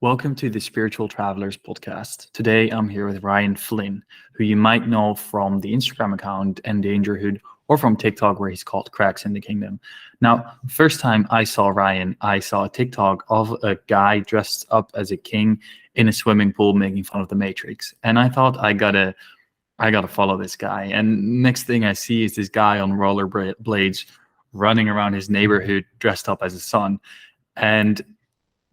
Welcome to the Spiritual Travelers podcast. Today I'm here with Ryan Flynn, who you might know from the Instagram account Endangerhood or from TikTok where he's called Cracks in the Kingdom. Now, first time I saw Ryan, I saw a TikTok of a guy dressed up as a king in a swimming pool making fun of the Matrix. And I thought I gotta follow this guy. And next thing I see is this guy on rollerblades running around his neighborhood dressed up as a son. And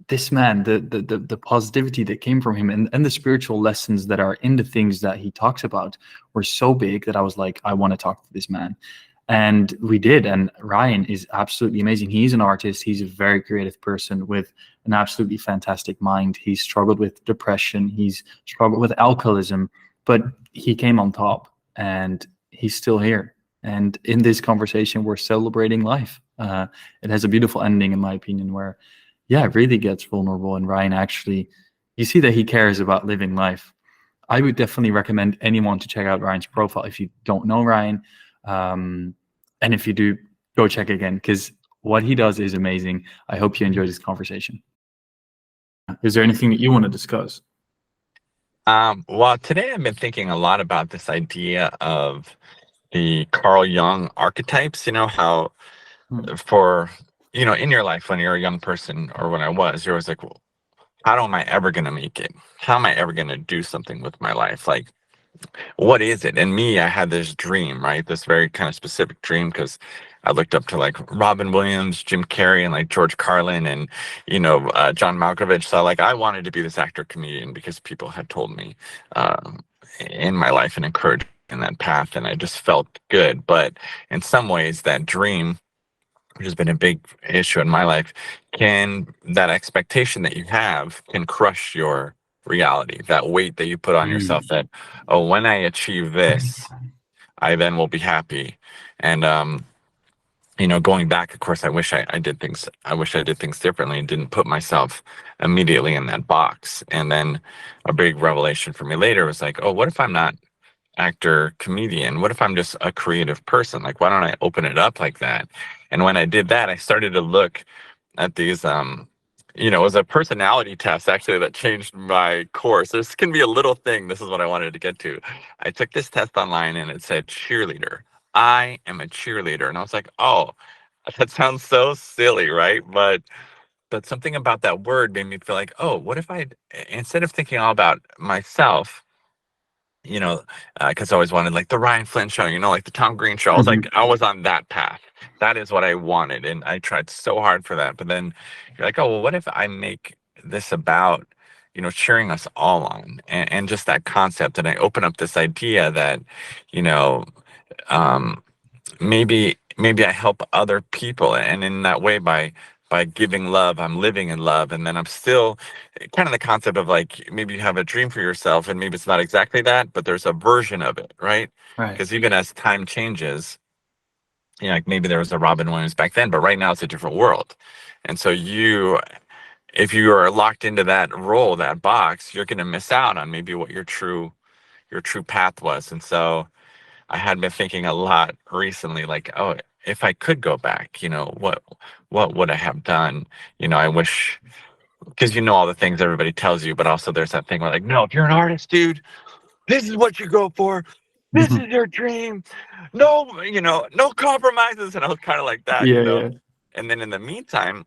this man, the positivity that came from him and the spiritual lessons that are in the things that he talks about were so big that I was like, I want to talk to this man. And we did. And Ryan is absolutely amazing. He's an artist. He's a very creative person with an absolutely fantastic mind. He's struggled with depression. He's struggled with alcoholism, but he came on top and he's still here. And in this conversation, we're celebrating life. It has a beautiful ending, in my opinion, where it really gets vulnerable. And Ryan actually, you see that he cares about living life. I would definitely recommend anyone to check out Ryan's profile if you don't know Ryan. And if you do, go check again, because what he does is amazing. I hope you enjoy this conversation. Is there anything that you want to discuss? Well, today I've been thinking a lot about this idea of the Carl Jung archetypes, how for, in your life when you're a young person or when I was, you're always like, well, how am I ever going to make it? How am I ever going to do something with my life? Like, what is it? And me, I had this dream, right? This very kind of specific dream because I looked up to like Robin Williams, Jim Carrey, and like George Carlin and, John Malkovich. So like I wanted to be this actor comedian because people had told me in my life and encouraged in that path. And I just felt good. But in some ways, that dream, which has been a big issue in my life, that expectation that you have can crush your reality, that weight that you put on yourself that, oh, when I achieve this, I then will be happy. And, going back, of course, I wish I did things differently and didn't put myself immediately in that box. And then a big revelation for me later was like, oh, what if I'm not actor, comedian? What if I'm just a creative person? Like, why don't I open it up like that? And when I did that, I started to look at these, it was a personality test actually that changed my course. This can be a little thing. This is what I wanted to get to. I took this test online and it said cheerleader. I am a cheerleader. And I was like, oh, that sounds so silly, right? But something about that word made me feel like, oh, what if instead of thinking all about myself, because I always wanted like the Ryan Flynn show, like the Tom Green show. I was like, I was on that path. That is what I wanted. And I tried so hard for that. But then you're like, oh, well, what if I make this about, cheering us all on and just that concept. And I open up this idea that, um, maybe I help other people. And in that way, by giving love, I'm living in love. And then I'm still kind of the concept of like, maybe you have a dream for yourself and maybe it's not exactly that, but there's a version of it, right? Right. Because even as time changes, like maybe there was a Robin Williams back then, but right now it's a different world. And so if you are locked into that role, that box, you're going to miss out on maybe what your true path was. And so I had been thinking a lot recently, like, oh, if I could go back, what would I have done? I wish, because all the things everybody tells you, but also there's that thing where like, no, if you're an artist, dude, this is what you go for. This is your dream. No, no compromises. And I was kind of like that, Yeah. And then in the meantime,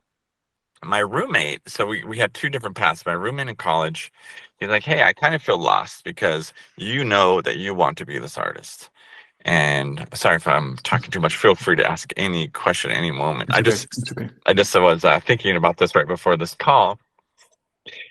my roommate, so we had two different paths. My roommate in college, he's like, hey, I kind of feel lost because you know that you want to be this artist. And sorry if I'm talking too much. Feel free to ask any question at any moment. It's okay. I just was thinking about this right before this call.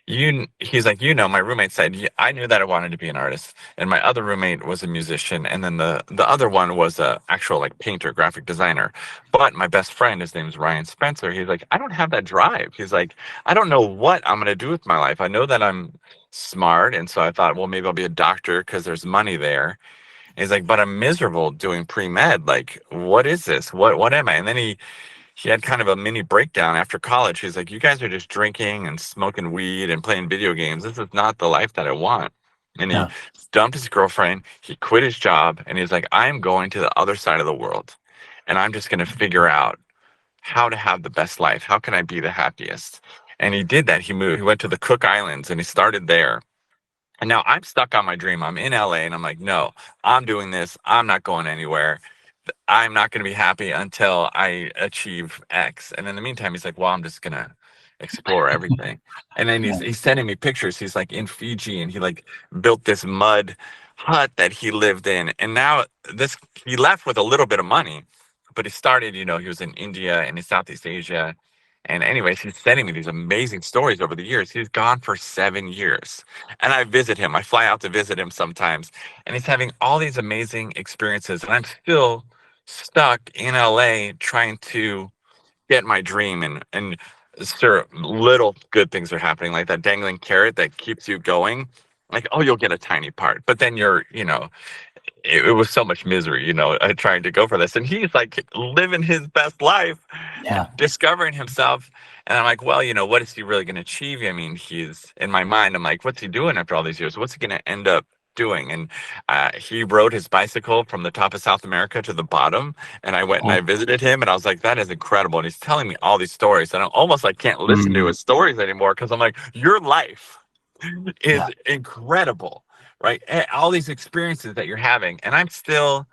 He's like, my roommate said, I knew that I wanted to be an artist, and my other roommate was a musician, and then the other one was a actual like painter, graphic designer. But my best friend, his name is Ryan Spencer. He's like, I don't have that drive. He's like, I don't know what I'm gonna do with my life. I know that I'm smart, and so I thought, well, maybe I'll be a doctor because there's money there. He's like, but I'm miserable doing pre-med. Like, what is this? What am I? And then he had kind of a mini breakdown after college. He's like, you guys are just drinking and smoking weed and playing video games. This is not the life that I want. And he dumped his girlfriend. He quit his job. And he's like, I'm going to the other side of the world. And I'm just going to figure out how to have the best life. How can I be the happiest? And he did that. He went to the Cook Islands and he started there. And now I'm stuck on my dream. I'm in LA and I'm like, no, I'm doing this. I'm not going anywhere. I'm not going to be happy until I achieve X. And in the meantime, he's like, well, I'm just going to explore everything. And then Yeah. he's sending me pictures. He's like in Fiji and he like built this mud hut that he lived in. And now he left with a little bit of money, but he started, he was in India and in Southeast Asia. And anyways, he's sending me these amazing stories over the years. He's gone for 7 years. And I visit him. I fly out to visit him sometimes. And he's having all these amazing experiences. And I'm still stuck in LA trying to get my dream. And sure, little good things are happening, like that dangling carrot that keeps you going. Like, oh, you'll get a tiny part. But then it was so much misery, trying to go for this. And he's like living his best life, Yeah. discovering himself. And I'm like, well, what is he really going to achieve? I mean, he's in my mind, I'm like, what's he doing after all these years? What's he going to end up doing? And he rode his bicycle from the top of South America to the bottom. And I went and I visited him and I was like, that is incredible. And he's telling me all these stories. And I almost like can't listen to his stories anymore because I'm like, your life is incredible, right? All these experiences that you're having. And I'm still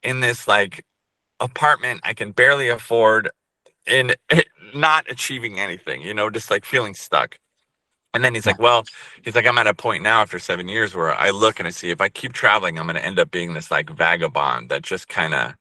in this like apartment I can barely afford and not achieving anything, just like feeling stuck. And then he's like, I'm at a point now after 7 years where I look and I see if I keep traveling, I'm going to end up being this like vagabond that just kind of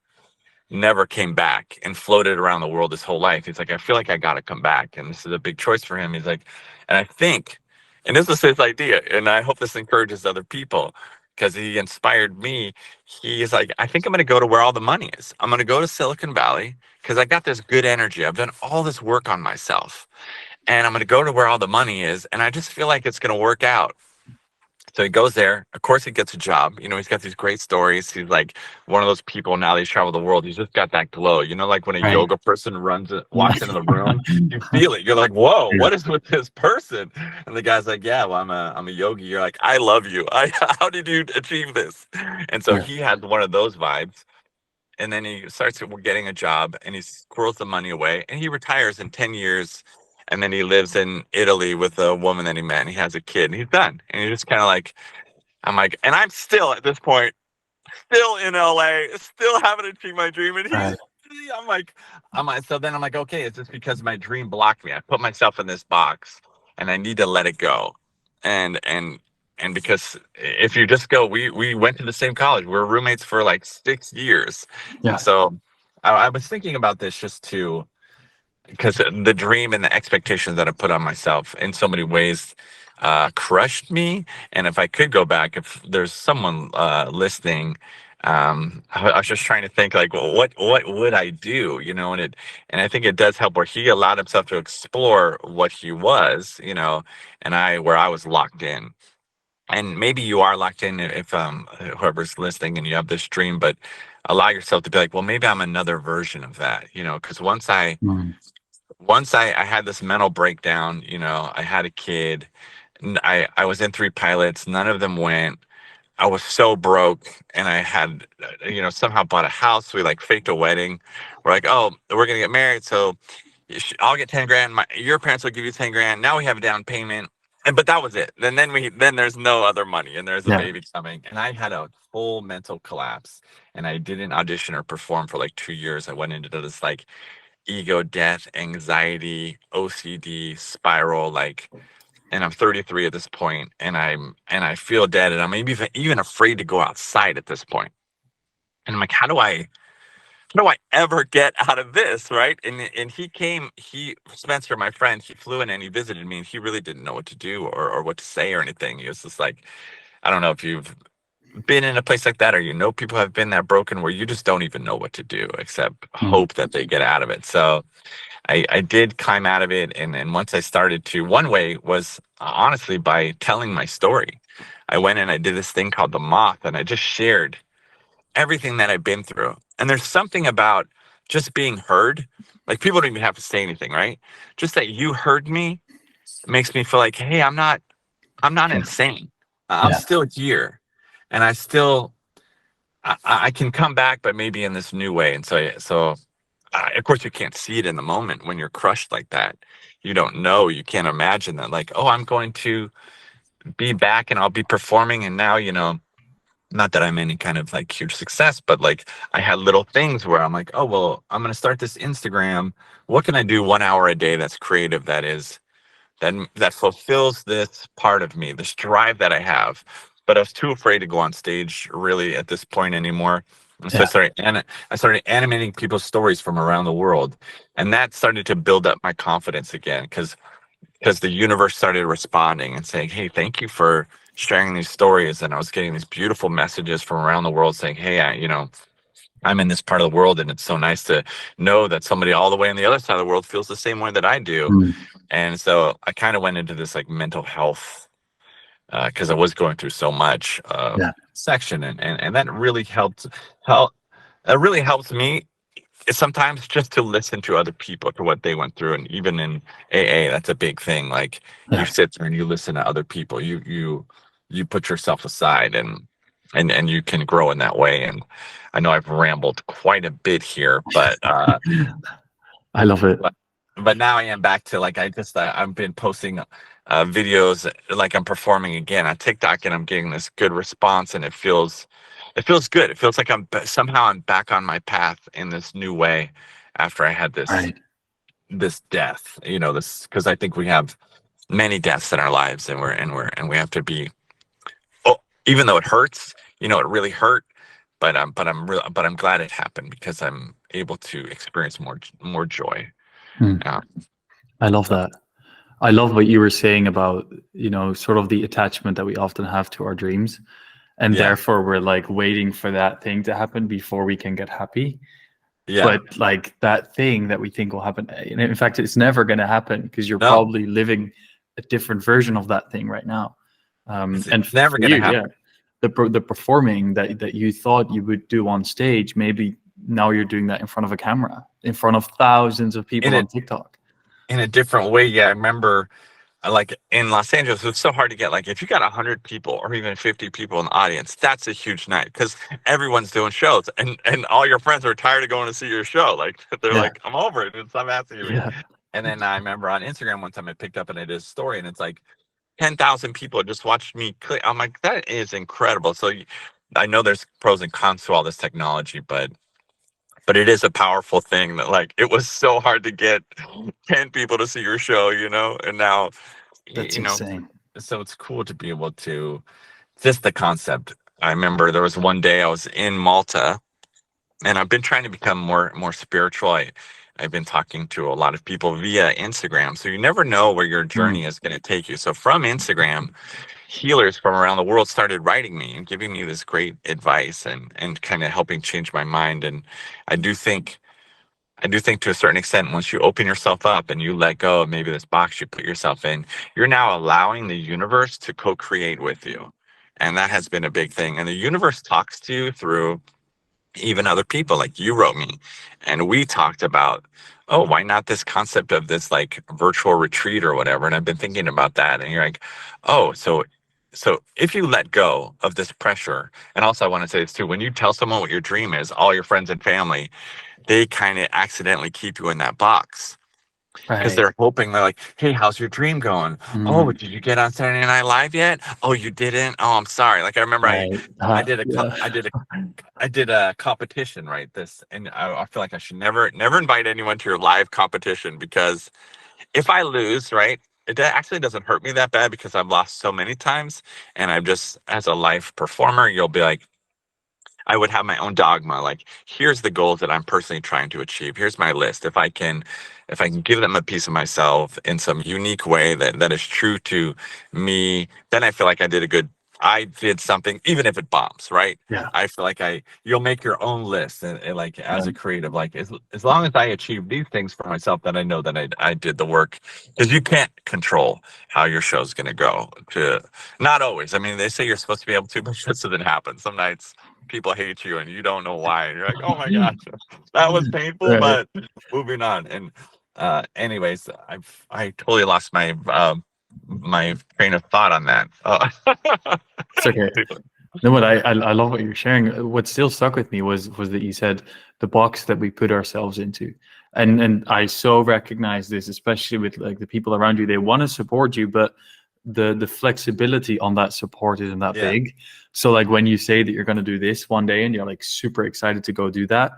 never came back and floated around the world his whole life. He's like, I feel like I got to come back. And this is a big choice for him. He's like, and I think, and this was his idea, and I hope this encourages other people because he inspired me. He's like, I think I'm going to go to where all the money is. I'm going to go to Silicon Valley because I got this good energy. I've done all this work on myself. And I'm going to go to where all the money is. And I just feel like it's going to work out. So he goes there. Of course, he gets a job. He's got these great stories. He's like one of those people now that he's traveled the world. He's just got that glow. Like when a yoga person walks into the room, you feel it. You're like, whoa, what is with this person? And the guy's like, yeah, well, I'm a yogi. You're like, I love you. How did you achieve this? And so he has one of those vibes. And then he starts getting a job and he squirrels the money away and he retires in 10 years. And then he lives in Italy with a woman that he met and he has a kid and he's done. And he's just kind of like, I'm like, and I'm still at this point, still in LA, still haven't achieved my dream. And so then I'm like, okay, it's just because my dream blocked me. I put myself in this box and I need to let it go. And because if you just go, we went to the same college. We were roommates for like 6 years. Yeah. And so I was thinking about this just because the dream and the expectations that I put on myself in so many ways crushed me. And if I could go back, if there's someone listening, I was just trying to think like, well, what would I do? And I think it does help where he allowed himself to explore what he was, and where I was locked in. And maybe you are locked in if whoever's listening and you have this dream, but allow yourself to be like, well, maybe I'm another version of that, because once I had this mental breakdown, I had a kid, I was in 3 pilots, none of them went. I was so broke and I had, somehow bought a house. We like faked a wedding. We're like, oh, we're going to get married. So I'll get 10 grand. Your parents will give you 10 grand. Now we have a down payment. But that was it. And then there's no other money and there's a baby coming. And I had a full mental collapse and I didn't audition or perform for like 2 years. I went into this like ego death, anxiety, OCD spiral, and I'm 33 at this point, and I feel dead, and I'm even afraid to go outside at this point. And I'm like, how do I ever get out of this, right? And Spencer, my friend, he flew in and he visited me, and he really didn't know what to do or what to say or anything. He was just like, I don't know if you've been in a place like that, or people have been that broken where you just don't even know what to do except hope that they get out of it. So I did climb out of it. And once I started to, one way was honestly by telling my story. I went and I did this thing called The Moth, and I just shared everything that I've been through. And there's something about just being heard. Like, people don't even have to say anything, right? Just that you heard me makes me feel like, hey, I'm not insane. I'm still here. And I can come back, but maybe in this new way. And so of course, you can't see it in the moment when you're crushed like that. You don't know. You can't imagine that. Like, oh, I'm going to be back and I'll be performing. And now, not that I'm any kind of like huge success, but like I had little things where I'm like, oh, well, I'm going to start this Instagram. What can I do 1 hour a day that's creative, that fulfills this part of me, this drive that I have. But I was too afraid to go on stage really at this point anymore. And so Yeah. I started animating people's stories from around the world. And that started to build up my confidence again, because the universe started responding and saying, hey, thank you for sharing these stories. And I was getting these beautiful messages from around the world saying, hey, I'm in this part of the world, and it's so nice to know that somebody all the way on the other side of the world feels the same way that I do. Mm. And so I kind of went into this like mental health, because I was going through so much Yeah. section, and that really help that really helps me sometimes just to listen to other people, to what they went through. And even in AA, that's a big thing. Like, you Yeah. sit there and you listen to other people, you put yourself aside, and you can grow in that way. And I know I've rambled quite a bit here, but I love it. but now I am back to like, I've been posting videos like I'm performing again on TikTok, and I'm getting this good response, and it feels good. It feels like somehow I'm back on my path in this new way after I had Right. this death. This, because I think we have many deaths in our lives, and we have to be. Oh, even though it hurts, it really hurt. But I'm glad it happened, because I'm able to experience more joy. Mm. Yeah. I love So, that. I love what you were saying about, sort of the attachment that we often have to our dreams. And yeah, therefore we're like waiting for that thing to happen before we can get happy. yeah. But like that thing that we think will happen, and in fact, it's never going to happen, because you're No, probably living a different version of that thing right now. And it's never for gonna you, yeah, happen. the performing that you thought you would do on stage, maybe now you're doing that in front of a camera, in front of thousands of In people a on TikTok. in a different way. Yeah, I remember, like in Los Angeles, it's so hard to get. Like, if you got 100 people or even 50 people in the audience, that's a huge night, because everyone's doing shows, and all your friends are tired of going to see your show. Like, they're Yeah, like, I'm over it. Stop asking me. yeah, And then I remember on Instagram one time I picked up and I did a story, and it's like 10,000 people just watched me click. I'm like, that is incredible. So I know there's pros and cons to all this technology, but it is a powerful thing that, like, it was so hard to get 10 people to see your show, and now, y- that's you know, insane. so it's cool to be able to, just the concept. I remember there was one day I was in Malta, and I've been trying to become more spiritual. I've been talking to a lot of people via Instagram, so you never know where your Mm. journey is going to take you. So from Instagram, healers from around the world started writing me and giving me this great advice, and kind of helping change my mind. And I do think I do think to a certain extent, once you open yourself up and you let go of maybe this box you put yourself in, you're now allowing the universe to co-create with you. And that has been a big thing. And the universe talks to you through even other people. Like, you wrote me and we talked about, oh, why not this concept of this like virtual retreat or whatever. And I've been thinking about that. And you're like, oh, so if you let go of this pressure, and also I want to say this too, when you tell someone what your dream is, all your friends and family, they kind of accidentally keep you in that box, because Right. they're hoping, they're like, hey, how's your dream going? Oh, Mm. did you get on Saturday Night Live yet? Oh, you didn't? Oh, I'm sorry. Like, I remember Right. I did a co- Yeah. I did a competition, right? And I feel like I should never invite anyone to your live competition, because if I lose, right, actually doesn't hurt me that bad, because I've lost so many times. And I'm just, as a live performer, you'll be like, I would have my own dogma. Like, here's the goals that I'm personally trying to achieve. Here's my list. If I can give them a piece of myself in some unique way that is true to me, then I feel like I did something, even if it bombs, right? Yeah. I feel like you'll make your own list, and like, as a Right. creative, like, as long as I achieve these things for myself, then I know that I did the work, because you can't control how your show's going to go. Not always. I mean, they say you're supposed to be able to, but that doesn't happen. Some nights people hate you and you don't know why. And you're like, oh my gosh, that was painful, Right. but moving on. And anyways, I totally lost my train of thought on that. It's okay. No, but I love what you're sharing. What still stuck with me was that you said the box that we put ourselves into, and I so recognize this, especially with like the people around you. They want to support you, but the flexibility on that support isn't that Yeah, big. So like when you say that you're going to do this one day and you're like super excited to go do that,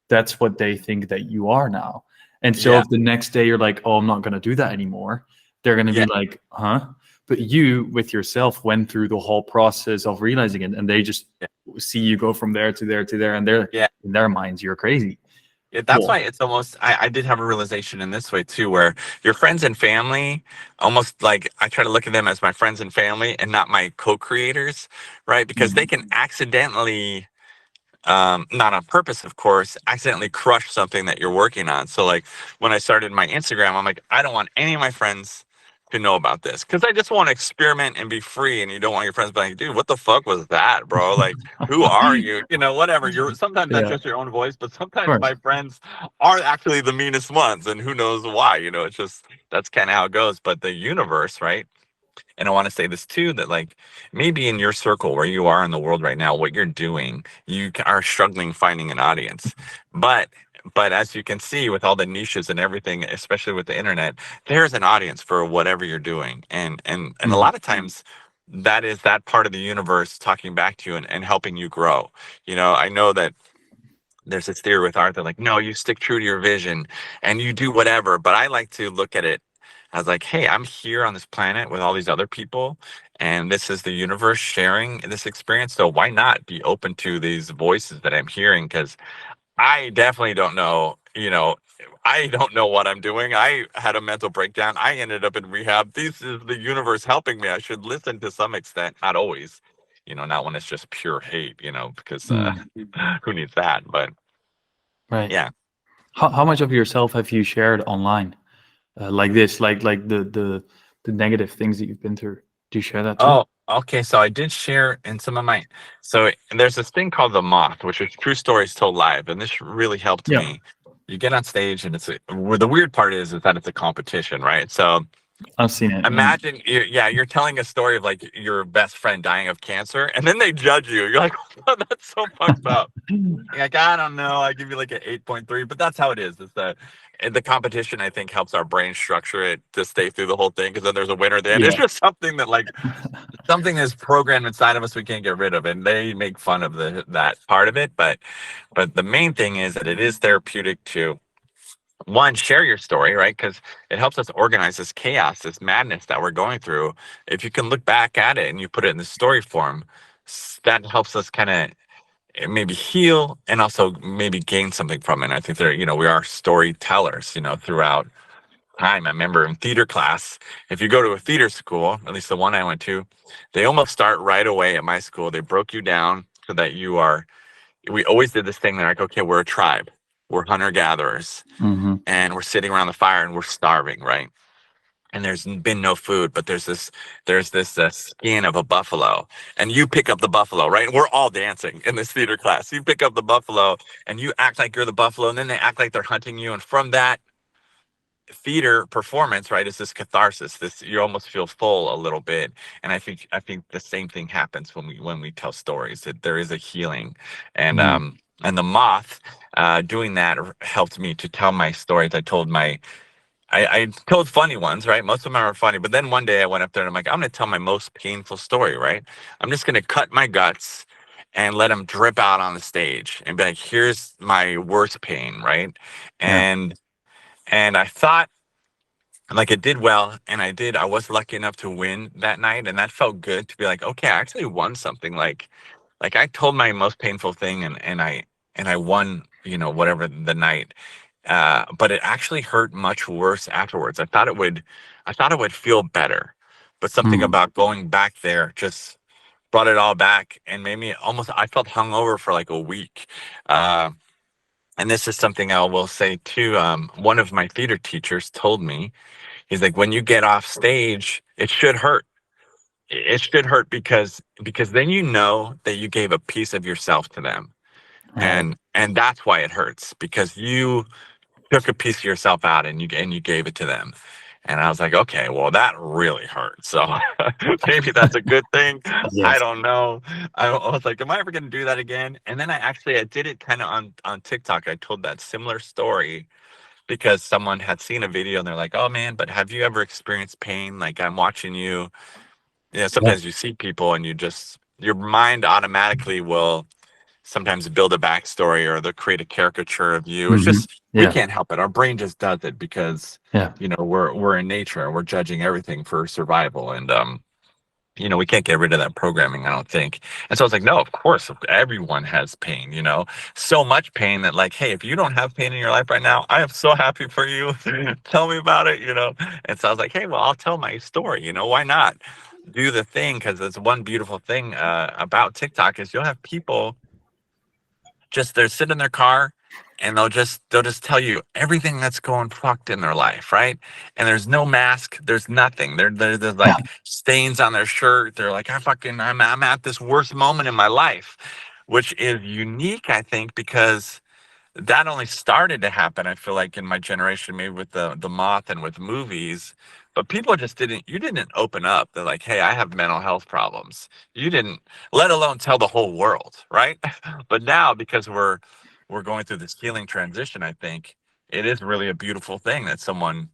that's what they think that you are now. And so yeah, if the next day you're like, oh, I'm not going to do that anymore, they're going to be yeah, like, huh? But you with yourself went through the whole process of realizing it, and they just yeah, see you go from there to there to there, and they're yeah. in their minds, you're crazy. Yeah, that's why Cool. it's almost, I did have a realization in this way too, where your friends and family, almost like I try to look at them as my friends and family and not my co-creators, right? Because they can Mm. accidentally, not on purpose, of course, accidentally crush something that you're working on. So like when I started my Instagram, I'm like, I don't want any of my friends to know about this because I just want to experiment and be free. And you don't want your friends being like, dude, what the fuck was that, bro? Like, who are you? You know, whatever. You're sometimes that's Yeah, just your own voice, but of sometimes course. my friends are actually the meanest ones, and who knows why? You know, it's just that's kind of how it goes. But the universe, right? And I want to say this too, that like maybe in your circle where you are in the world right now, what you're doing, are struggling finding an audience. But as you can see with all the niches and everything, especially with the internet, there's an audience for whatever you're doing. And a Mm. lot of times that is that part of the universe talking back to you and helping you grow. You know, I know that there's this theory with art that like, no, you stick true to your vision and you do whatever. But I like to look at it as like, hey, I'm here on this planet with all these other people, and this is the universe sharing this experience. So why not be open to these voices that I'm hearing? Because I definitely don't know, you know, I don't know what I'm doing. I had a mental breakdown. I ended up in rehab. This is the universe helping me. I should listen to some extent, not always, you know, not when it's just pure hate, you know, because Mm. who needs that? But Right. yeah. How much of yourself have you shared online, like this, like the negative things that you've been through? Do you share that too? Oh, okay. So I did share in some of my. So there's this thing called the Moth, which is true stories told live, and this really helped Yeah, me. You get on stage, and well, the weird part is that it's a competition, right? So I've seen it. Yeah. imagine, yeah, you're telling a story of like your best friend dying of cancer, and then they judge you. You're like, oh, that's so fucked up. You're like, I don't know. I give you like an 8.3, but that's how it is. It's the competition, I think, helps our brain structure it to stay through the whole thing because then there's a winner at the end. It's Yeah. just something that like something is programmed inside of us we can't get rid of, and they make fun of that part of it. But the main thing is that it is therapeutic to one share your story, right? Because it helps us organize this chaos, this madness that we're going through. If you can look back at it and you put it in the story form, that helps us kind of maybe heal and also maybe gain something from it. And I think there, you know, we are storytellers, you know, throughout time. I remember in theater class, if you go to a theater school, at least the one I went to, they almost start right away at my school. They broke you down so that we always did this thing. They're like, okay, we're a tribe. We're hunter gatherers Hmm. and we're sitting around the fire and we're starving, right? And there's been no food, but there's this skin of a buffalo, and you pick up the buffalo, right? And we're all dancing in this theater class. You pick up the buffalo, and you act like you're the buffalo, and then they act like they're hunting you. And from that theater performance, right, is this catharsis. This you almost feel full a little bit, and I think the same thing happens when we tell stories. That there is a healing, and Mm. um and the Moth, doing that helped me to tell my stories. I told funny ones, right? Most of them are funny. But then one day I went up there and I'm like, I'm going to tell my most painful story, right? I'm just going to cut my guts and let them drip out on the stage and be like, here's my worst pain, right? Yeah. And I thought like it did well, and I was lucky enough to win that night, and that felt good to be like, okay, I actually won something. Like I told my most painful thing, and I won, you know, whatever the night. But it actually hurt much worse afterwards. I thought it would feel better, but something Mm. about going back there just brought it all back and made me almost. I felt hungover for like a week. Uh, and this is something I will say too. One of my theater teachers told me, he's like, when you get off stage, it should hurt. It should hurt because then you know that you gave a piece of yourself to them, Right. and that's why it hurts because you took a piece of yourself out and you gave it to them. And I was like, okay, well, that really hurt. So maybe that's a good thing. I Yes. don't know. I was like, am I ever going to do that again? And then I did it kind of on TikTok. I told that similar story because someone had seen a video and they're like, oh man, but have you ever experienced pain? Like I'm watching you. Yeah. Sometimes you see people and your mind automatically will sometimes build a backstory or they'll create a caricature of you. It's Hmm. just, we Yeah. can't help it. Our brain just does it because, Yeah. we're in nature and we're judging everything for survival. And, we can't get rid of that programming, I don't think. And so I was like, no, of course, everyone has pain, so much pain that like, hey, if you don't have pain in your life right now, I am so happy for you. Tell me about it. And so I was like, hey, well, I'll tell my story, why not do the thing? Because it's one beautiful thing about TikTok is you'll have people just they're sitting in their car and they'll just tell you everything that's going fucked in their life, right? And there's no mask, there's nothing. There's Yeah. like stains on their shirt. They're like, I'm at this worst moment in my life, which is unique, I think, because that only started to happen, I feel like, in my generation, maybe with the moth and with movies. But people just didn't open up. They're like, hey, I have mental health problems. You didn't, let alone tell the whole world, right? But now, because we're going through this healing transition, I think it is really a beautiful thing that someone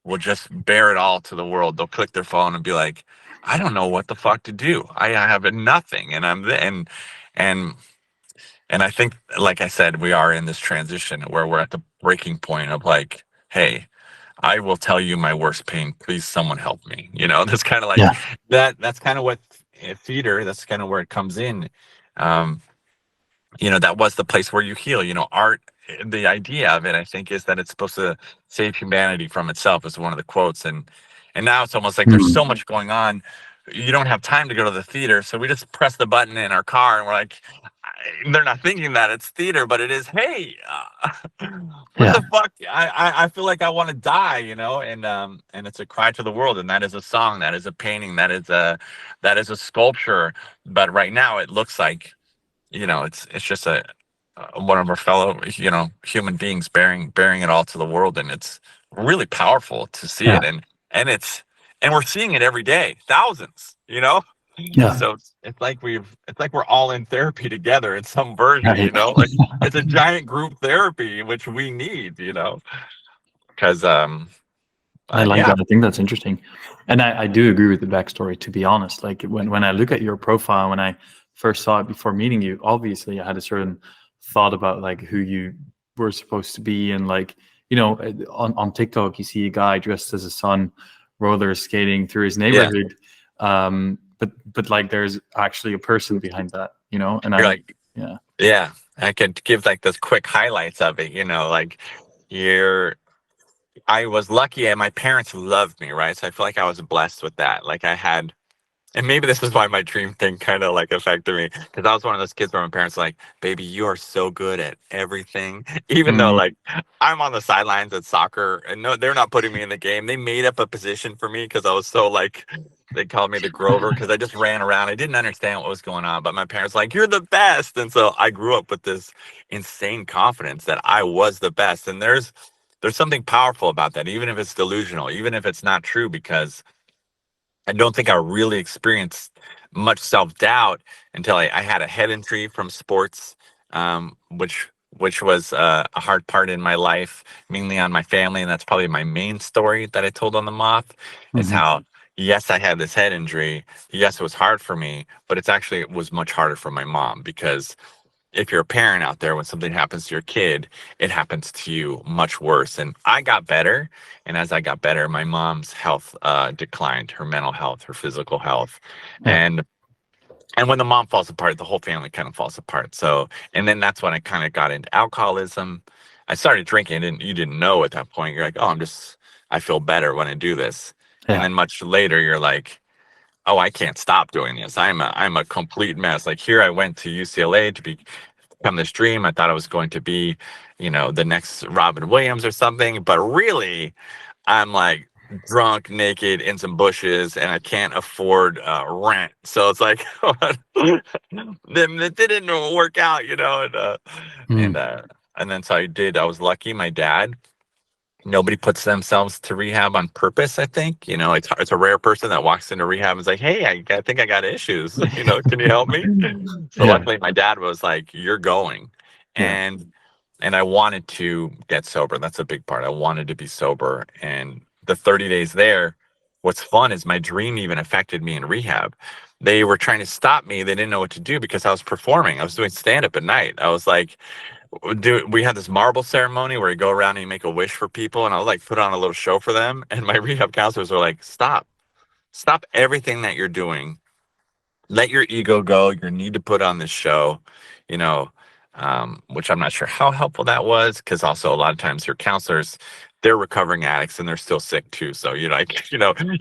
will just bear it all to the world. They'll click their phone and be like, I don't know what the fuck to do. I have nothing, and and and I think, like I said, we are in this transition where we're at the breaking point of like, hey, I will tell you my worst pain. Please, someone help me. That's kind of like Yeah. that. That's kind of what theater. That's kind of where it comes in. Um, that was the place where you heal. Art. The idea of it, I think, is that it's supposed to save humanity from itself. Is one of the quotes, and now it's almost like there's Mm. so much going on. You don't have time to go to the theater, so we just press the button in our car, and we're like, they're not thinking that it's theater, but it is. Hey, what Yeah. the fuck? I feel like I want to die, and it's a cry to the world, and that is a song, that is a painting, that is a sculpture. But right now, it looks like it's just a one of our fellow human beings bearing it all to the world, and it's really powerful to see Yeah. it, and we're seeing it every day, thousands, Yeah. so it's like we're all in therapy together in some version, Right. like it's a giant group therapy which we need, because I like yeah. that. I think that's interesting. And I do agree with the backstory, to be honest. Like when I look at your profile, when I first saw it before meeting you, obviously I had a certain thought about like who you were supposed to be. And like, on TikTok, you see a guy dressed as a son roller skating through his Yeah, neighborhood. But like there's actually a person behind that, and you're I, like, yeah. yeah, I could give like those quick highlights of it, like you're I was lucky and my parents loved me, right? So I feel like I was blessed with that. Like I had, and maybe this is why my dream thing kind of like affected me, because I was one of those kids where my parents were like, baby, you are so good at everything. Even though Mm, like I'm on the sidelines at soccer and no, they're not putting me in the game. They made up a position for me because I was so like, they called me the Grover because I just ran around. I didn't understand what was going on, but my parents were like, you're the best. And so I grew up with this insane confidence that I was the best. And there's something powerful about that, even if it's delusional, even if it's not true, because I don't think I really experienced much self-doubt until I had a head injury from sports, which was a hard part in my life, mainly on my family, and that's probably my main story that I told on the Moth, is mhm. how, yes, I had this head injury. Yes, it was hard for me, but it was much harder for my mom, because if you're a parent out there, when something happens to your kid, it happens to you much worse. And I got better. And as I got better, my mom's health declined, her mental health, her physical health. Yeah. And when the mom falls apart, the whole family kind of falls apart. So, and then that's when I kind of got into alcoholism. I started drinking, and you didn't know at that point. You're like, oh, I feel better when I do this. And Yeah. then much later, you're like, oh, I can't stop doing this. I'm a complete mess. Like here I went to UCLA to become this dream. I thought I was going to be, the next Robin Williams or something, but really I'm like drunk, naked in some bushes, and I can't afford rent. So it's like, then it didn't work out, and Mm, and then so I was lucky. My dad nobody puts themselves to rehab on purpose. I think, it's a rare person that walks into rehab and is like, hey, I think I got issues, can you help me? So Yeah. luckily my dad was like, you're going. Yeah. And I wanted to get sober. That's a big part. I wanted to be sober. And the 30 days there, what's fun is my dream even affected me in rehab. They were trying to stop me. They didn't know what to do because I was performing. I was doing stand up at night. I was like, we had this marble ceremony where you go around and you make a wish for people, and I'll like put on a little show for them. And my rehab counselors were like, stop everything that you're doing. Let your ego go. You need to put on this show, you know, which I'm not sure how helpful that was, because also a lot of times your counselors, they're recovering addicts and they're still sick too. So you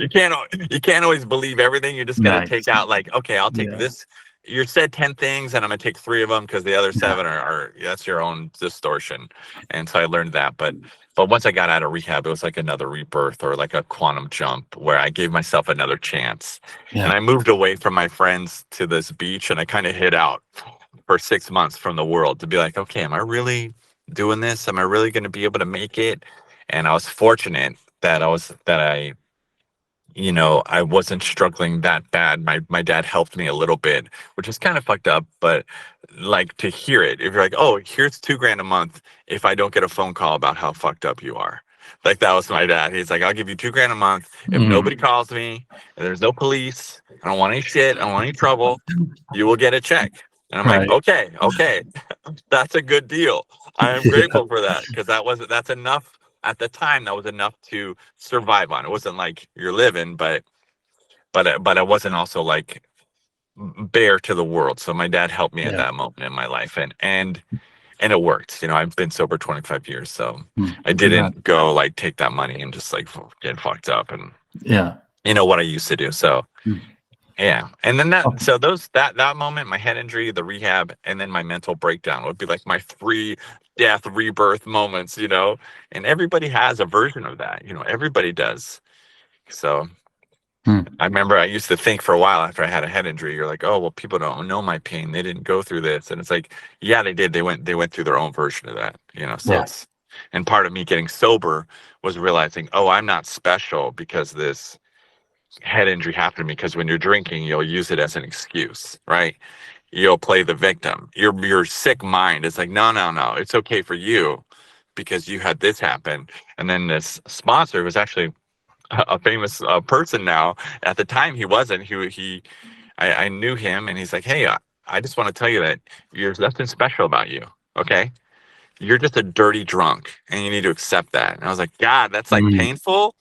can't always believe everything. You just got to take Nice. out like, okay, I'll take Yeah. this. You said 10 things and I'm gonna take 3 of them because the other Yeah. 7 are that's your own distortion. And so I learned that. But once I got out of rehab, it was like another rebirth or like a quantum jump where I gave myself another chance. And Yeah. I moved away from my friends to this beach and I kind of hid out for 6 months from the world to be like, okay, am I really doing this? Am I really going to be able to make it? And I was fortunate that I wasn't struggling that bad. My dad helped me a little bit, which is kind of fucked up, but like to hear it, if you're like, oh, here's $2,000 a month if I don't get a phone call about how fucked up you are. Like that was my dad. He's like, I'll give you $2,000 a month if nobody calls me and there's no police. I don't want any shit. I don't want any trouble. You will get a check. And I'm like, Right. okay, that's a good deal. I am Yeah. grateful for that because that's enough at the time. That was enough to survive on. It wasn't like you're living, but I wasn't also like bare to the world. So my dad helped me at Yeah. that moment in my life, and it worked. I've been sober 25 years, so I Congrats. didn't go like take that money and just like get fucked up and Yeah. what I used to do. So Mm. yeah, and then Oh, that moment, my head injury, the rehab, and then my mental breakdown would be like my 3 death rebirth moments. And everybody has a version of that. Everybody does. So mm. I remember I used to think for a while after I had a head injury, you're like, oh, well, people don't know my pain. They didn't go through this. And it's like, yeah, they did. They went through their own version of that, so Yeah. and part of me getting sober was realizing, oh, I'm not special because this head injury happened to me. Because when you're drinking, you'll use it as an excuse, right? You'll play the victim. Your sick mind is like, no, it's okay for you because you had this happen. And then this sponsor was actually a famous person now. At the time, he wasn't. I knew him, and he's like, "Hey, I just want to tell you that there's nothing special about you. Okay, you're just a dirty drunk, and you need to accept that." And I was like, "God, that's like Mm. painful,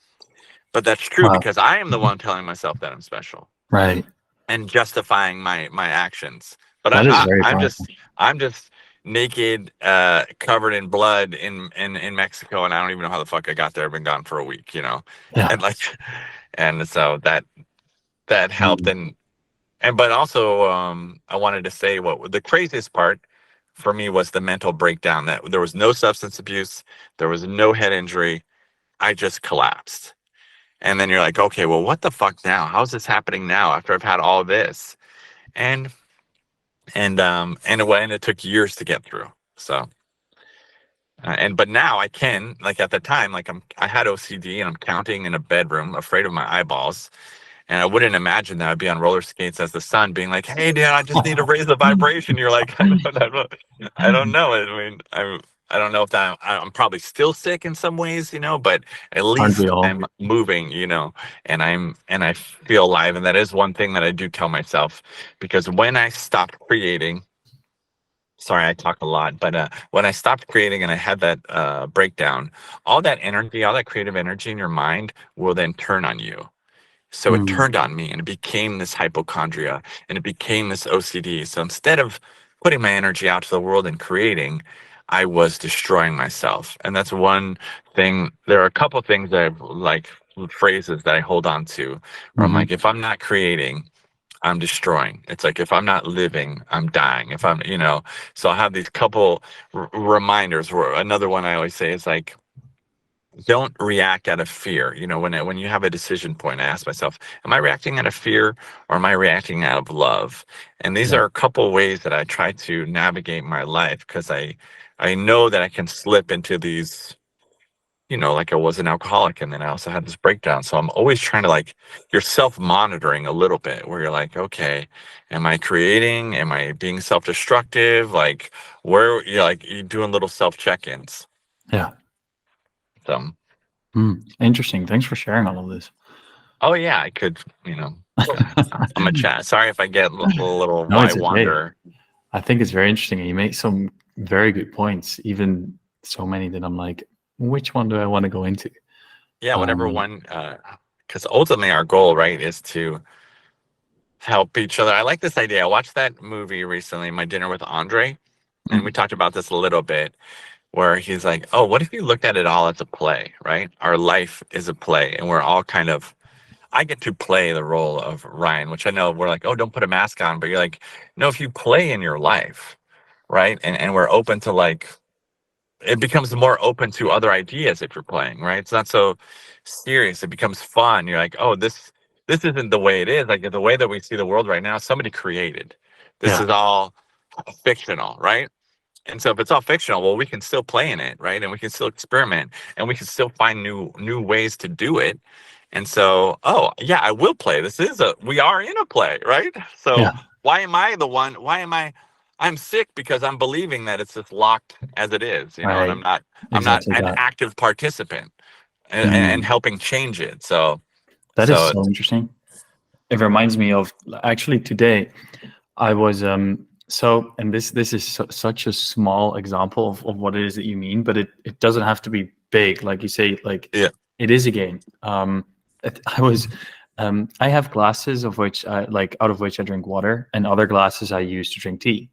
but that's true Wow. because I am the one telling myself that I'm special Right. and justifying my actions. But That is very I'm powerful. just naked, covered in blood in Mexico, and I don't even know how the fuck I got there. I've been gone for a week, Yeah. and like, and so that helped. Mm. And but also, I wanted to say what the craziest part for me was the mental breakdown, that there was no substance abuse, there was no head injury. I just collapsed. And then you're like, okay, well, what the fuck now? How's this happening now after I've had all this? And it took years to get through. So but now I can, like, at the time, like, I had OCD and I'm counting in a bedroom, afraid of my eyeballs. And I wouldn't imagine that I'd be on roller skates as the sun, being like, "Hey, dude, I just need to raise the vibration." You're like, I don't know. I mean, I don't know if I'm probably still sick in some ways, but at Aren't we least all? I'm moving, and I feel alive. And that is one thing that I do tell myself, because when I stopped creating, sorry, I talk a lot, but when I stopped creating and I had that breakdown, all that energy, all that creative energy in your mind will then turn on you. So it Mm. turned on me and it became this hypochondria and it became this OCD. So instead of putting my energy out to the world and creating, I was destroying myself. And that's one thing. There are a couple things that I've like phrases that I hold on to where I'm Hmm. like, if I'm not creating, I'm destroying. It's like, if I'm not living, I'm dying. If I'm, so I'll have these couple reminders. Where another one I always say is like, don't react out of fear. When you have a decision point, I ask myself, am I reacting out of fear or am I reacting out of love? And these Yeah. are a couple ways that I try to navigate my life, because I know that I can slip into these like I was an alcoholic, and then I also had this breakdown. So I'm always trying to, like, you're self-monitoring a little bit, where you're like, okay, am I creating? Am I being self-destructive? Like, where you're doing little self-check-ins. Yeah. So, Interesting. Thanks for sharing all of this. oh yeah, I could, I'm a chat. Sorry if I get a little No, why it's okay. wander. I think it's very interesting. And you make some very good points, even so many that I'm like, which one do I want to go into? Yeah, whatever Um, one, because ultimately our goal, right, is to help each other. I like this idea. I watched that movie recently, My Dinner with Andre, and we mm, talked about this a little bit, where he's like, oh, what if you looked at it all as a play, right? Our life is a play, and we're all kind of, I get to play the role of Ryan, which I know we're like, oh, don't put a mask on, but you're like, no, if you play in your life, right? And we're open to, like, it becomes more open to other ideas if you're playing, right? It's not so serious. It becomes fun. You're like, oh, this isn't the way it is. Like, the way that we see the world right now, somebody created. This yeah, is all fictional, right? And so if it's all fictional, well, we can still play in it, right? And we can still experiment, and we can still find new ways to do it. And so, oh yeah, I will play. We are in a play, right? So yeah, why am I the one? I'm sick because I'm believing that it's just locked as it is, and right. I'm not Exactly an that. active participant and Mm, helping change it. So, that is so so interesting. It reminds me of actually today I was so, and this is such a small example of what it is that you mean, but it doesn't have to be big, like you say. Like, yeah. it is a game. I was I have glasses of which out of which I drink water, and other glasses I use to drink tea.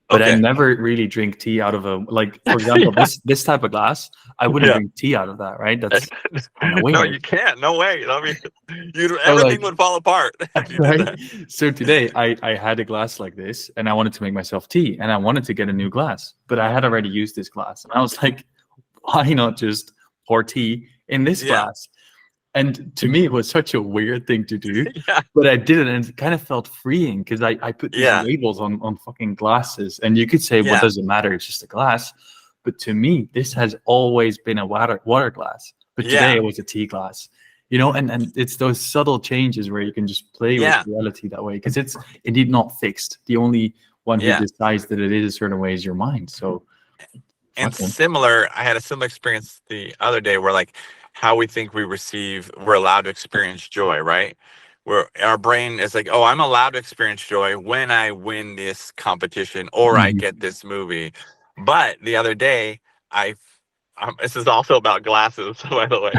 But I Okay. never really drink tea out of a, like, for example, Yeah. this type of glass. I wouldn't Yeah. drink tea out of that, right? That's kind of No, weird. you can't. No way. I mean, So like, everything would fall apart if you did right? that. So today I had a glass like this, and I wanted to make myself tea, and I wanted to get a new glass, but I had already used this glass, and I was like, why not just pour tea in this Yeah. glass? And to me, it was such a weird thing to do, Yeah. but I did it, and it kind of felt freeing because I put these Yeah. labels on fucking glasses, and you could say, what Yeah. does it matter? It's just a glass. But to me, this has always been a water glass, but today Yeah. it was a tea glass. And it's those subtle changes where you can just play with Yeah. reality that way, because it's indeed not fixed. The only one who Yeah. decides that it is a certain way is your mind. So And fucking I had a similar experience the other day, where, like, how we think we're allowed to experience joy, right? Where our brain is like, oh, I'm allowed to experience joy when I win this competition or I Mhm. get this movie. But the other day, I, this is also about glasses, by the way.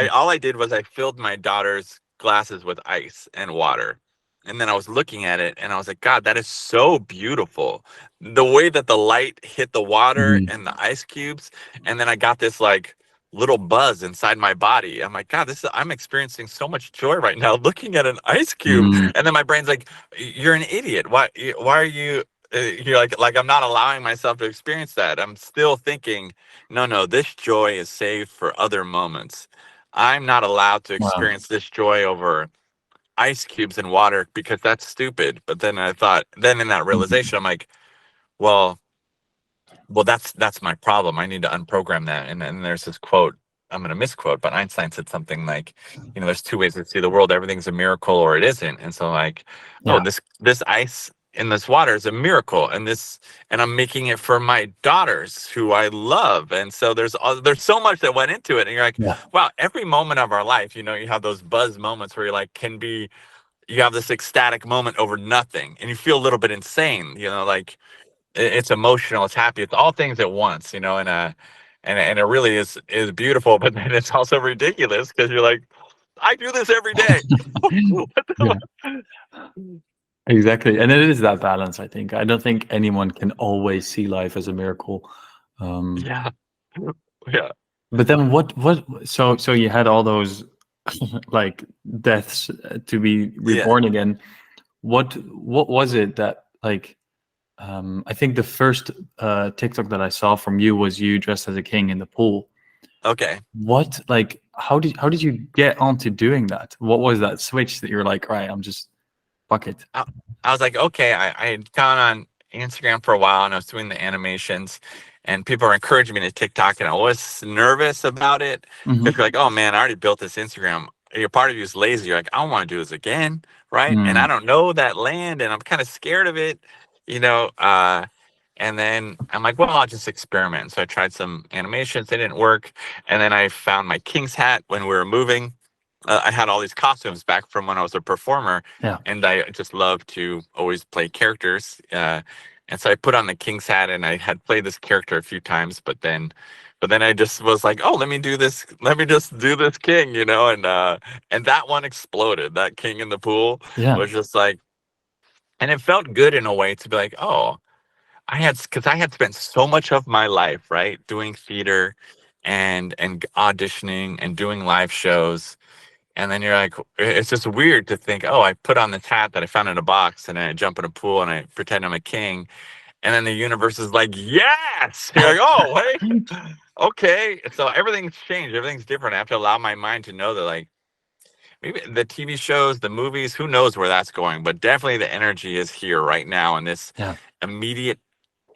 All I did was I filled my daughter's glasses with ice and water. And then I was looking at it and I was like, God, that is so beautiful, the way that the light hit the water Mhm. and the ice cubes. And then I got this, like, little buzz inside my body. I'm like, God, I'm experiencing so much joy right now looking at an ice cube. Mm. And then my brain's like, you're an idiot. Why are you, you're like, I'm not allowing myself to experience that. I'm still thinking, no, this joy is saved for other moments. I'm not allowed to Wow. experience this joy over ice cubes and water because that's stupid. But then then in that Mhm. realization, I'm like, well, that's my problem. I need to unprogram that. And then there's this quote, I'm going to misquote, but Einstein said something like, there's two ways to see the world. Everything's a miracle or it isn't. And so, like, oh, Yeah. this ice in this water is a miracle, and I'm making it for my daughters who I love. And so there's so much that went into it. And you're like, Yeah. wow, every moment of our life, you have those buzz moments where you're like, you have this ecstatic moment over nothing and you feel a little bit insane, like, it's emotional, it's happy, it's all things at once, and it really is beautiful, but then it's also ridiculous because you're like, I do this every day. Yeah. Exactly. And it is that balance, I think. I don't think anyone can always see life as a miracle. Um, Yeah. Yeah. but then so you had all those like deaths to be Yeah. reborn again. What was it that, like, I think the first TikTok that I saw from you was you dressed as a king in the pool. Okay. What, like, how did you get onto doing that? What was that switch that you're like, right, I'm just fuck it. I, I was like, okay, I had gone on. Instagram for a while, and I was doing the animations, and people were encouraging me to TikTok, and I was nervous about it because you're like, oh man, I already built this Instagram. You're part of you is lazy. You're like, I don't want to do this again, right? And I don't know that land, and I'm kind of scared of it, you know. And then I'm like, well, I'll just experiment. So I tried some animations. They didn't work. And then I found my King's hat when we were moving. I had all these costumes back from when I was a performer. Yeah. And I just love to always play characters. And so I put on the King's hat, and I had played this character a few times, but then I just was like, oh, let me do this. Let me just do this king, you know? And that one exploded. That king in the pool Yeah. was just like, and it felt good in a way to be like, oh, because I had spent so much of my life, right, doing theater and auditioning and doing live shows. And then you're like, it's just weird to think, oh, I put on this hat that I found in a box, and then I jump in a pool and I pretend I'm a king. And then the universe is like, yes. You're like, oh, hey, okay. So everything's changed. Everything's different. I have to allow my mind to know that, like, maybe the TV shows, the movies, who knows where that's going, but definitely the energy is here right now in this Yeah. immediate.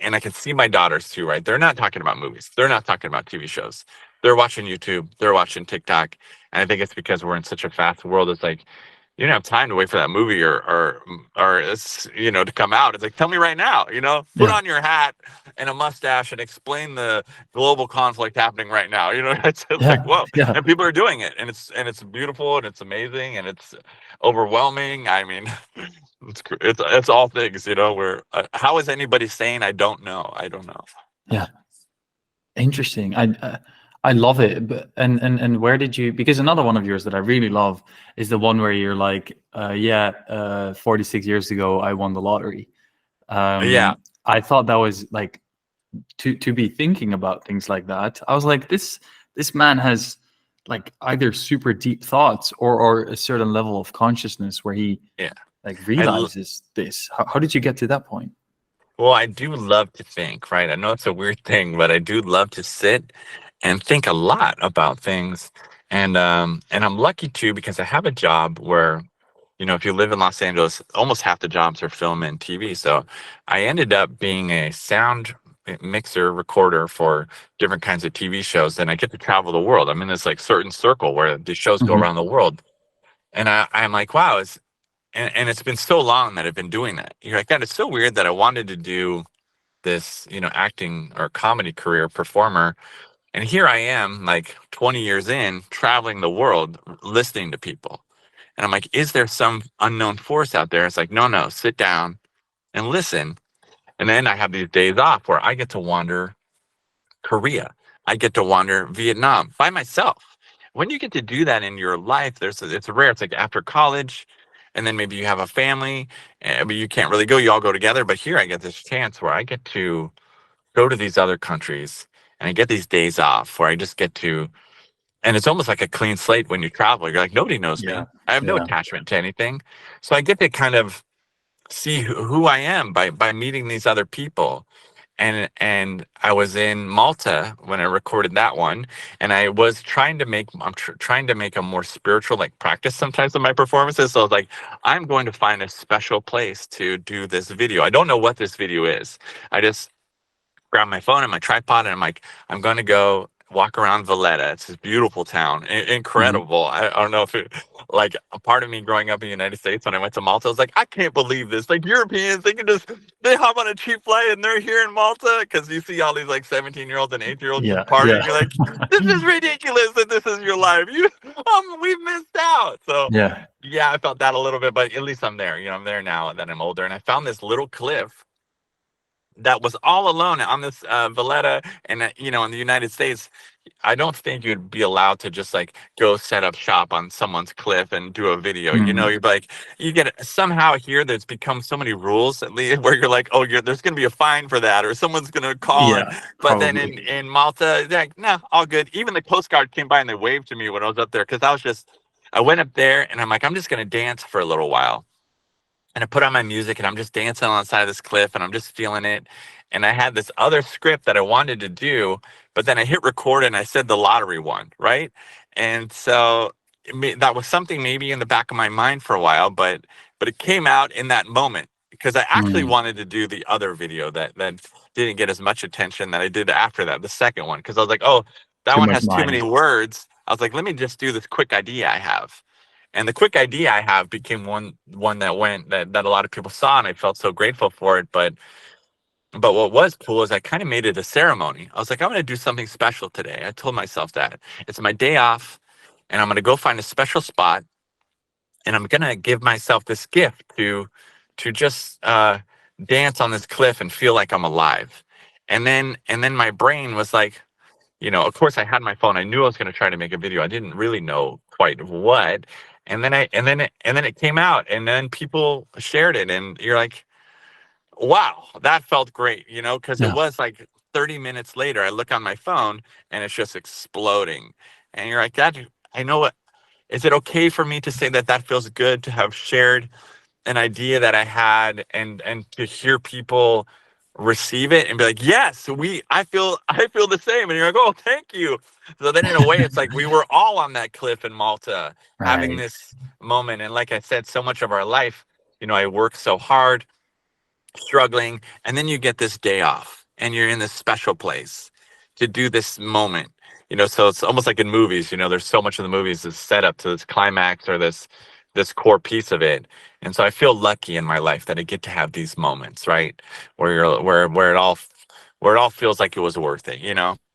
And I can see my daughters too, right? They're not talking about movies. They're not talking about TV shows. They're watching YouTube. They're watching TikTok. And I think it's because we're in such a fast world. It's like, you don't have time to wait for that movie or it's, you know, to come out. It's like, tell me right now, you know, put Yeah. on your hat and a mustache and explain the global conflict happening right now. You know, it's like, whoa. Yeah. And people are doing it, and it's beautiful, and it's amazing, and it's overwhelming. I mean, it's all things, you know, where how is anybody saying I don't know? I don't know. Yeah. Interesting. I love it. But and where did you? Because another one of yours that I really love is the one where you're like, 46 years ago I won the lottery. Yeah. I thought that was like to be thinking about things like that. I was like, this man has like either super deep thoughts or a certain level of consciousness where he Yeah. like realizes this. How did you get to that point? Well, I do love to think, right? I know it's a weird thing, but I do love to sit and think a lot about things. And I'm lucky too because I have a job where, you know, if you live in Los Angeles, almost half the jobs are film and TV. So I ended up being a sound mixer recorder for different kinds of TV shows, and I get to travel the world. I'm in this like certain circle where the shows go Mhm. around the world. And I'm like, wow, and it's been so long that I've been doing that. You're like, God, it's so weird that I wanted to do this, you know, acting or comedy career performer. And here I am, like 20 years in, traveling the world, listening to people. And I'm like, is there some unknown force out there? It's like, no, sit down and listen. And then I have these days off where I get to wander Korea. I get to wander Vietnam by myself. When you get to do that in your life, it's rare. It's like after college, and then maybe you have a family, but you can't really go. You all go together. But here I get this chance where I get to go to these other countries, and I get these days off where I just get to, and it's almost like a clean slate when you travel. You're like, nobody knows Yeah. me. I have no Yeah. attachment to anything. So I get to kind of see who I am by meeting these other people. And I was in Malta when I recorded that one, and I was trying to make trying to make a more spiritual like practice sometimes of my performances. So I was like, I'm going to find a special place to do this video. I don't know what this video is. I just grab my phone and my tripod, and I'm like, I'm going to go walk around Valletta. It's this beautiful town, Mhm. incredible. I don't know if it, like a part of me growing up in the United States when I went to Malta, I was like, I can't believe this. Like Europeans, they hop on a cheap flight and they're here in Malta, because you see all these like 17-year-olds and 8-year-olds just Yeah. partying. Yeah. You're like, this is ridiculous that this is your life. We've missed out. So Yeah. yeah, I felt that a little bit, but at least I'm there. You know, I'm there now that I'm older, and I found this little cliff that was all alone on this Valletta. And you know, in the United States, I don't think you'd be allowed to just like go set up shop on someone's cliff and do a video. You know, Mhm. you're like, you get somehow here there's become so many rules at least where you're like, oh, there's going to be a fine for that, or someone's going to call. And Yeah. but then Probably. in Malta, they're like, no, all good. Even the Coast Guard came by and they waved to me when I was up there, because I went up there and I'm like, I'm just going to dance for a little while. And I put on my music and I'm just dancing on the side of this cliff and I'm just feeling it. And I had this other script that I wanted to do, but then I hit record and I said the lottery one, right? And so that was something maybe in the back of my mind for a while, but it came out in that moment. because I actually Mm. wanted to do the other video that didn't get as much attention that I did after that, the second one, because I was like, oh, that Too one much has too many mind. words. I was like, let me just do this quick idea I have. And the quick idea I have became one that went that a lot of people saw, and I felt so grateful for it. But what was cool is I kind of made it a ceremony. I was like, I'm going to do something special today. I told myself that it's my day off, and I'm going to go find a special spot, and I'm going to give myself this gift to just dance on this cliff and feel like I'm alive. And then my brain was like, of course I had my phone. I knew I was going to try to make a video. I didn't really know quite what. And then it came out, and then people shared it, and you're like, wow, that felt great, because it Yeah. was like 30 minutes later, I look on my phone and it's just exploding. And you're like, that, I know what, is it okay for me to say that feels good to have shared an idea that I had, and to hear people receive it and be like, yes, I feel the same. And you're like, oh, thank you. So then in a way, it's like we were all on that cliff in Malta having Right. this moment. And like I said, so much of our life, I work so hard, struggling, and then you get this day off and you're in this special place to do this moment. So it's almost like in movies, there's so much of the movies is set up to this climax or this core piece of it. And so I feel lucky in my life that I get to have these moments, right, where it all feels like it was worth it.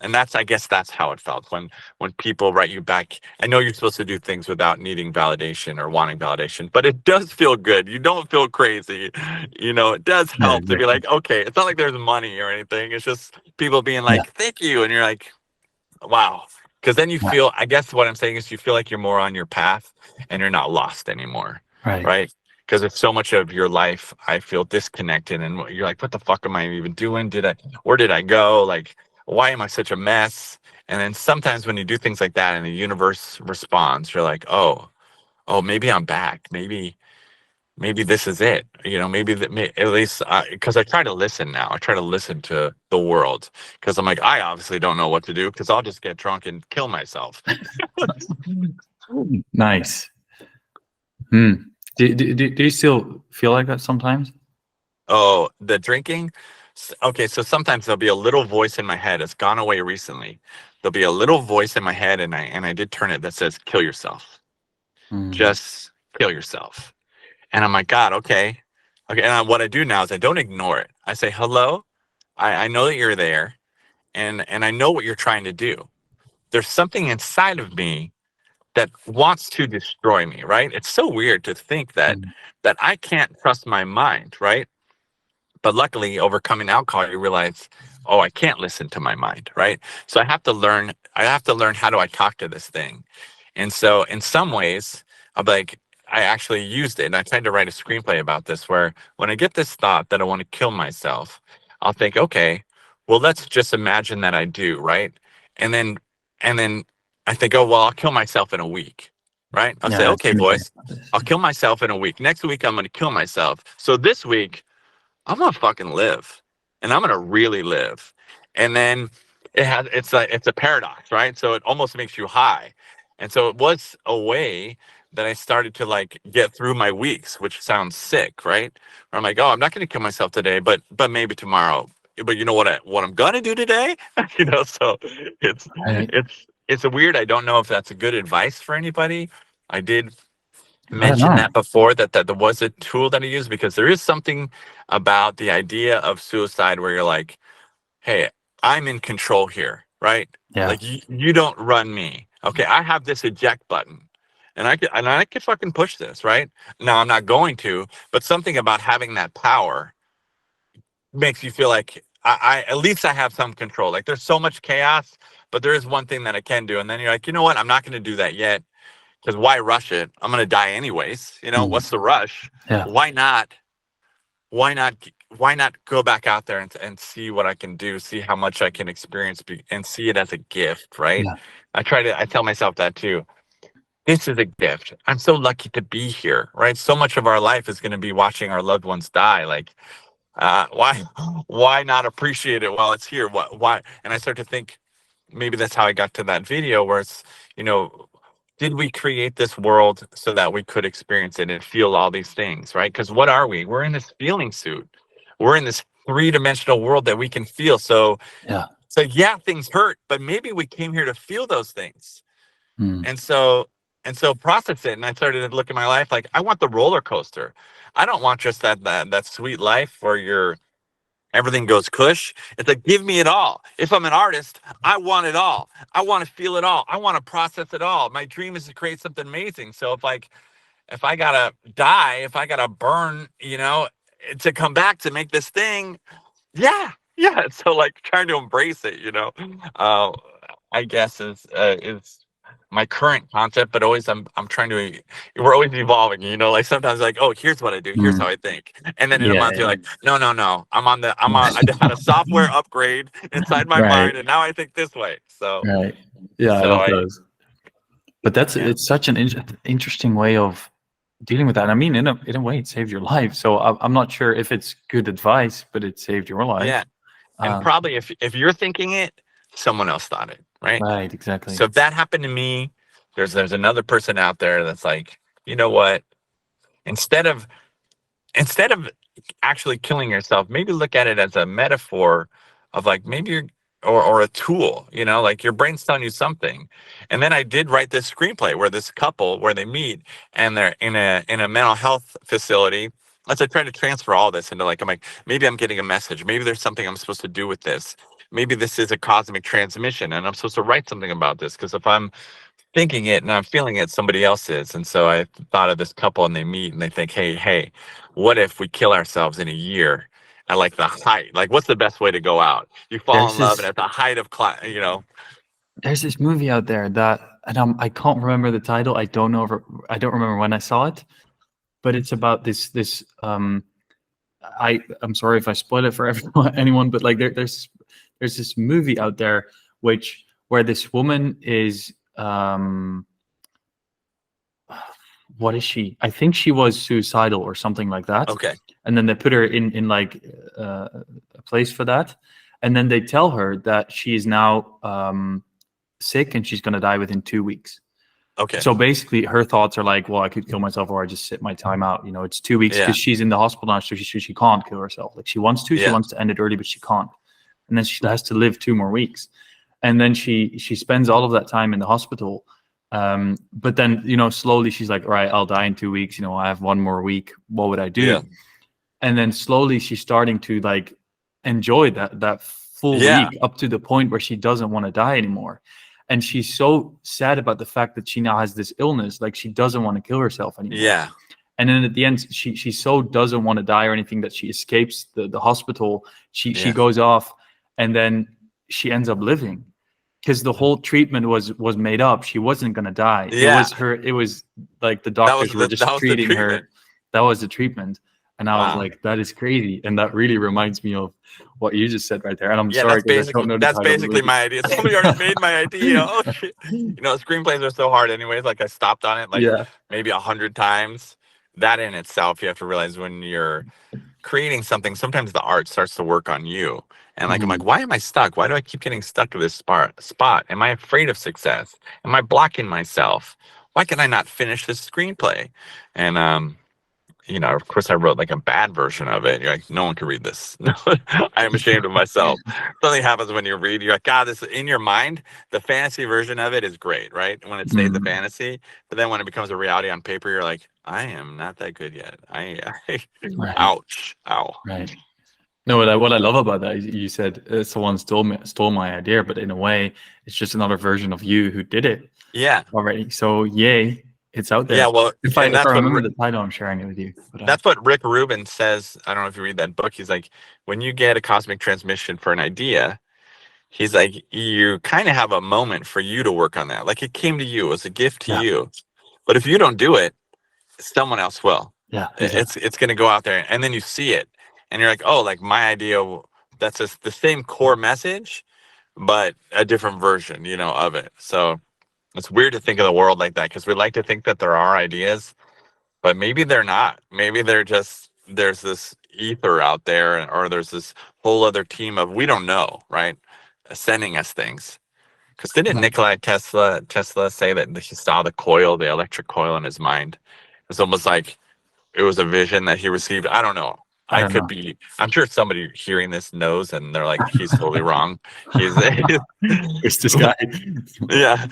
And I guess that's how it felt when people write you back. I know you're supposed to do things without needing validation or wanting validation, but it does feel good. You don't feel crazy. It does Yeah, help to be exactly. like, okay, it's not like there's money or anything. It's just people being Yeah. like, thank you. And you're like, wow. Because then you Yeah. feel, I guess what I'm saying is you feel like you're more on your path and you're not lost anymore. Right. Right. Because it's so much of your life, I feel disconnected, and you're like, what the fuck am I even doing? Where did I go? Like, why am I such a mess? And then sometimes when you do things like that and the universe responds, you're like, oh, maybe I'm back. Maybe this is it. Maybe at least because I try to listen now. I try to listen to the world, because I'm like, I obviously don't know what to do, because I'll just get drunk and kill myself. Nice. Hmm. Do you still feel like that sometimes? Oh, the drinking. Okay, so sometimes there'll be a little voice in my head. It's gone away recently. There'll be a little voice in my head, and I did turn it, that says, kill yourself. Mm. Just kill yourself. And I'm like, God, okay. Okay. And what I do now is I don't ignore it. I say, hello. I know that you're there, and I know what you're trying to do. There's something inside of me that wants to destroy me, right? It's so weird to think that Mm. I can't trust my mind, right? But luckily, overcoming alcohol, you realize, oh, I can't listen to my mind, right? So I have to learn how do I talk to this thing. And so in some ways, I'm like, I actually used it, and I tried to write a screenplay about this, where when I get this thought that I want to kill myself, I'll think, okay, well, let's just imagine that I do, right? And then and then I think, oh, well, I'll kill myself in a week, right? I'll say, Yeah, okay, screenplay boys, about this. I'll kill myself in a week. Next week, I'm going to kill myself. So this week, I'm gonna fucking live, and I'm gonna really live. And then it's a paradox, right? So it almost makes you high. And so it was a way that I started to like get through my weeks, which sounds sick, right? Where I'm like, oh, I'm not gonna kill myself today, but maybe tomorrow. But you know what I'm gonna do today? So it's Right. it's a weird. I don't know if that's a good advice for anybody. I did I don't mentioned know. that before, that there was a tool that I used, because there is something about the idea of suicide where you're like, hey, I'm in control here, right? Yeah. Like you don't run me. Okay, I have this eject button, and I could fucking push this, right? Now I'm not going to, but something about having that power makes you feel like I at least I have some control. Like there's so much chaos, but there is one thing that I can do. And then you're like, you know what? I'm not going to do that yet, because why rush it? I'm going to die anyways. Mm. What's the rush? Yeah. Why not? Why not? Why not go back out there and see what I can do, see how much I can experience, and see it as a gift, right? Yeah. I tell myself that too. This is a gift. I'm so lucky to be here, right? So much of our life is going to be watching our loved ones die. Like, why not appreciate it while it's here? Why? And I start to think, maybe that's how I got to that video where it's, you know, did we create this world so that we could experience it and feel all these things, right? Because what are we? We're in this feeling suit. We're in this three-dimensional world that we can feel. Yeah. So yeah, things hurt, but maybe we came here to feel those things. Mm. And so process it. And I started to look at my life like, I want the roller coaster. I don't want just that sweet life where everything goes cush. It's like, give me it all. If I'm an artist, I want it all. I want to feel it all. I want to process it all. My dream is to create something amazing. So if I gotta die, if I gotta burn, to come back to make this thing, yeah, yeah. So like trying to embrace it, uh, I guess is my current concept, but always I'm trying to. We're always evolving, like sometimes like, oh, here's what I do, here's Mm. how I think, and then in a Yeah, month you're like, no, I had a software upgrade inside my right, mind, and now I think this way. So right. Yeah, I so love I those. But yeah it's such an interesting way of dealing with that. I mean, in a way, it saved your life. So I'm not sure if it's good advice, but it saved your yeah, life. and Uh, probably if you're thinking it, someone else thought it, right? right, So exactly. if that happened to me, there's another person out there that's like, you know what? Instead of instead of actually killing yourself, maybe look at it as a metaphor of like maybe you're or a tool, like your brain's telling you something. And then I did write this screenplay where this couple where they meet and they're in a mental health facility. As I try to transfer all this into like, I'm like, maybe I'm getting a message. Maybe there's something I'm supposed to do with this. Maybe this is a cosmic transmission and I'm supposed to write something about this. Because if I'm thinking it and I'm feeling it, somebody else is. And so I thought of this couple and they meet and they think, hey, what if we kill ourselves in a year at like the height? Like, what's the best way to go out? You fall There's in love and this at the height of there's this movie out there that, and I can't remember the title. I don't remember when I saw it, but it's about this. I'm sorry if I spoil it for everyone, anyone, but like there's this movie out there where this woman is what is she? I think she was suicidal or something like that. okay. And then they put her in like a place for that, and then they tell her that she is now sick and she's going to die within 2 weeks. Okay. So basically, her thoughts are like, well, I could kill myself or I just sit my time out. It's 2 weeks Yeah. because she's in the hospital now, so she can't kill herself. Like she wants to, she Yeah. wants to end it early, but she can't. And then she has to live 2 more weeks. And then she spends all of that time in the hospital. But then, slowly she's like, all right, I'll die in 2 weeks. I have 1 more week. What would I do? Yeah. And then slowly she's starting to like enjoy that full Yeah. week up to the point where she doesn't want to die anymore. And she's so sad about the fact that she now has this illness, like she doesn't want to kill herself anymore. Yeah. And then at the end, she so doesn't want to die or anything that she escapes the hospital. She goes off, and then she ends up living because the whole treatment was made up. She wasn't gonna die. Yeah. It was like the doctors were just treating her. That was the treatment. And I was like, that is crazy. And that really reminds me of what you just said right there. And I'm sorry because I don't know the that's title of the basically movie. my idea. Somebody already made my idea. Oh shit. Screenplays are so hard anyways. Like I stopped on it like maybe 100 times. That in itself, you have to realize when you're creating something, sometimes the art starts to work on you. And like, I'm like, why am I stuck? Why do I keep getting stuck to this spot? Am I afraid of success? Am I blocking myself? Why can I not finish this screenplay? And, of course I wrote like a bad version of it. You're like, no one can read this. I am ashamed of myself. Something happens when you read, you're like, God, this in your mind, the fantasy version of it is great, right? When it stays the fantasy, but then when it becomes a reality on paper, you're like, I am not that good yet. Right. Ouch. Ow. Right. No, what I love about that is you said someone stole my idea, but in a way, it's just another version of you who did it. Yeah. Already. So yay, it's out there. Yeah. Well, if I remember the title, I'm sharing it with you. But, that's what Rick Rubin says. I don't know if you read that book. He's like, when you get a cosmic transmission for an idea, he's like, you kind of have a moment for you to work on that. Like it came to you, it was a gift to you. But if you don't do it, someone else will. Yeah. Exactly. It's going to go out there, and then you see it, and you're like, oh, like my idea. That's just the same core message, but a different version, of it. So it's weird to think of the world like that because we like to think that there are ideas, but maybe they're not. Maybe they're just there's this ether out there, or there's this whole other team of we don't know, right, sending us things. Because didn't Yeah. Nikolai Tesla say that he saw the electric coil in his mind? It's almost like it was a vision that he received. I don't know. I I don't could know. be. I'm sure somebody hearing this knows, and they're like, "He's totally wrong." He's, Who's this guy? yeah.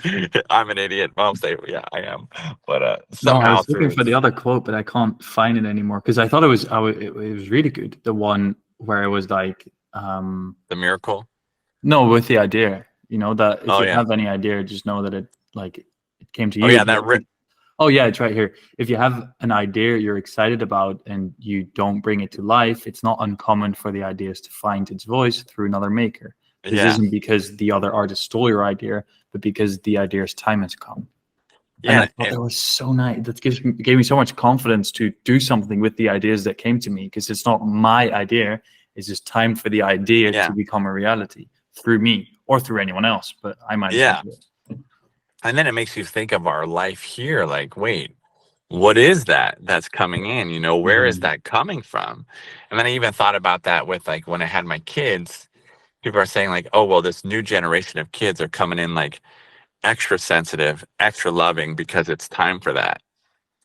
I'm an idiot. Well, I'm saying, yeah, I am. But No, I somehow was looking through for the other quote, but I can't find it anymore because I thought it was really good. The one where it was like, the miracle. no, with the idea, that if Oh you yeah. have any idea, just know that it came to Oh you. yeah. Oh yeah, it's right here. If you have an idea you're excited about and you don't bring it to life, it's not uncommon for the ideas to find its voice through another maker. This Yeah. isn't because the other artist stole your idea, but because the idea's time has come. And I Yeah. thought that was so nice. That gave me so much confidence to do something with the ideas that came to me, because it's not my idea. It's just time for the idea Yeah. to become a reality through me or through anyone else. But I might as well Yeah. do it. And then it makes you think of our life here. Like, wait, what is that's coming in? Where is Mhm. that coming from? And then I even thought about that with like when I had my kids. People are saying like, oh well, this new generation of kids are coming in like extra sensitive, extra loving because it's time for that.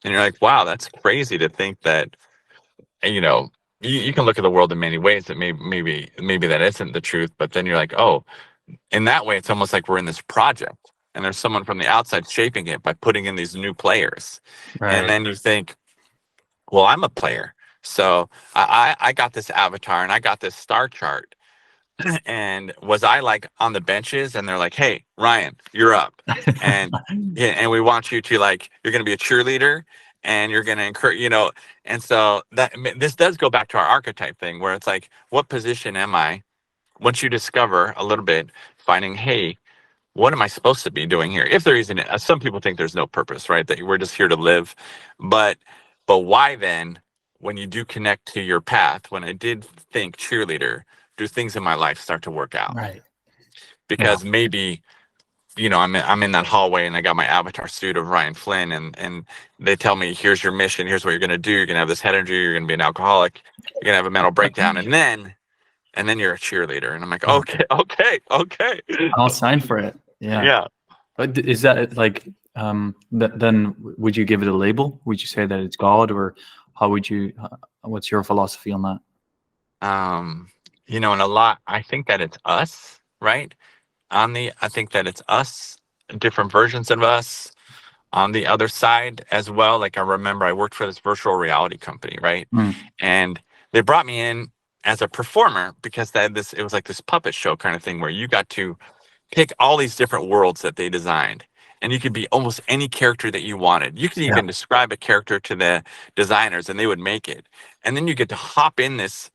And you're like, wow, that's crazy to think that, you know, you can look at the world in many ways that maybe that isn't the truth, but then you're like, oh, in that way, it's almost like we're in this project and there's someone from the outside shaping it by putting in these new players. And Right. then you think, well, I'm a player. So I got this avatar and I got this star chart. And was I like on the benches and they're like, hey, Ryan, you're up. And yeah, and we want you to like, you're going to be a cheerleader and you're going to encourage, and so this does go back to our archetype thing where it's like, what position am I? Once you discover a little bit, finding, hey, what am I supposed to be doing here? If there isn't, some people think there's no purpose, right? That we're just here to live. But why then, when you do connect to your path, when I did think cheerleader, do things in my life start to work out? Right. Yeah. Because maybe, I'm in that hallway and I got my avatar suit of Ryan Flynn and they tell me, here's your mission, here's what you're gonna do. You're gonna have this head injury, you're gonna be an alcoholic, you're gonna have a mental breakdown, and then you're a cheerleader. And I'm like, Yeah. okay. I'll sign for it. Yeah. Yeah. But is that like then would you give it a label? Would you say that it's God, or how would you? What's your philosophy on that? And a lot, I think that it's us, right? I think that it's us, different versions of us on the other side as well. Like I remember I worked for this virtual reality company, right? Mm. And they brought me in as a performer because it was like this puppet show kind of thing where you got to pick all these different worlds that they designed. And you could be almost any character that you wanted. You could Yeah. even describe a character to the designers and they would make it. And then you get to hop in this.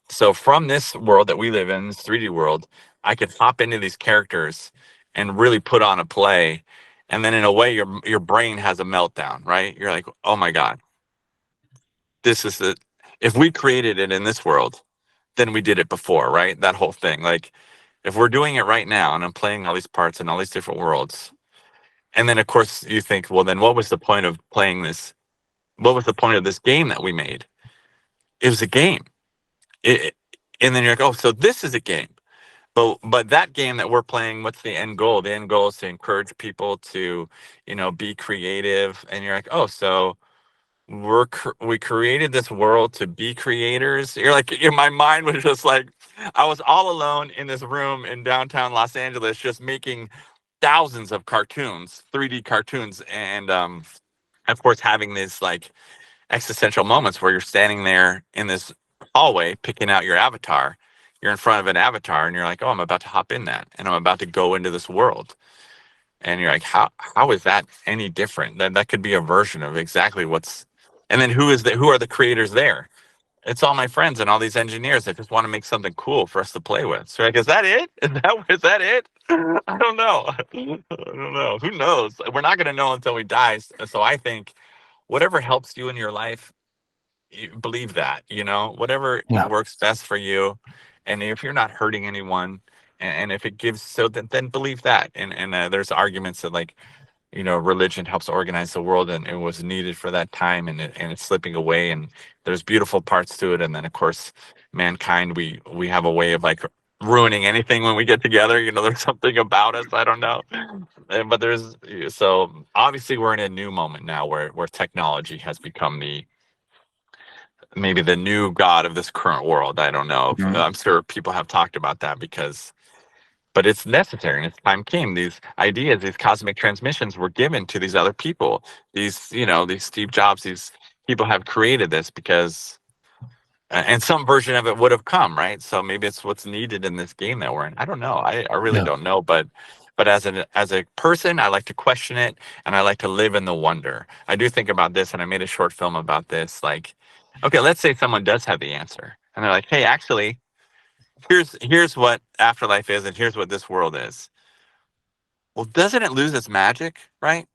So from this world that we live in, this 3D world, I could hop into these characters and really put on a play. And then in a way, your brain has a meltdown, right? You're like, oh my God, this is the, if we created it in this world, then we did it before, right? That whole thing. Like if we're doing it right now and I'm playing all these parts in all these different worlds, and then of course you think, well, then what was the point of playing this? What was the point of this game that we made? It was a game. It, and then you're like, oh, so this is a game. But that game that we're playing, what's the end goal? The end goal is to encourage people to, be creative. And you're like, oh, so we created this world to be creators. You're like, my mind was just like, I was all alone in this room in downtown Los Angeles, just making thousands of cartoons, 3D cartoons, and of course having these like existential moments where you're standing there in this hallway picking out your avatar. You're in front of an avatar and you're like, oh, I'm about to hop in that and I'm about to go into this world. And you're like, how is that any different? That could be a version of exactly what's, and then who are the creators there? It's all my friends and all these engineers that just want to make something cool for us to play with. So like, is that it? Is that it? I don't know. I don't know. Who knows? We're not going to know until we die. So I think whatever helps you in your life, you believe that, whatever Yeah. works best for you. And if you're not hurting anyone and if it gives, so then believe that. And there's arguments that like, religion helps organize the world and it was needed for that time and it's slipping away and there's beautiful parts to it. And then of course, mankind, we have a way of like ruining anything when we get together. There's something about us. I don't know. But so obviously we're in a new moment now where technology has become maybe the new god of this current world. I don't know. Mhm. I'm sure people have talked about that but it's necessary and its time came. These ideas, these cosmic transmissions were given to these other people. These Steve Jobs, these people have created this because and some version of it would have come, right? So maybe it's what's needed in this game that we're in. I don't know. I really Yeah. don't know, but as a person, I like to question it and I like to live in the wonder. I do think about this, and I made a short film about this. Like, okay, let's say someone does have the answer, and they're like, "Hey, actually, here's what afterlife is, and here's what this world is." Well, doesn't it lose its magic, right?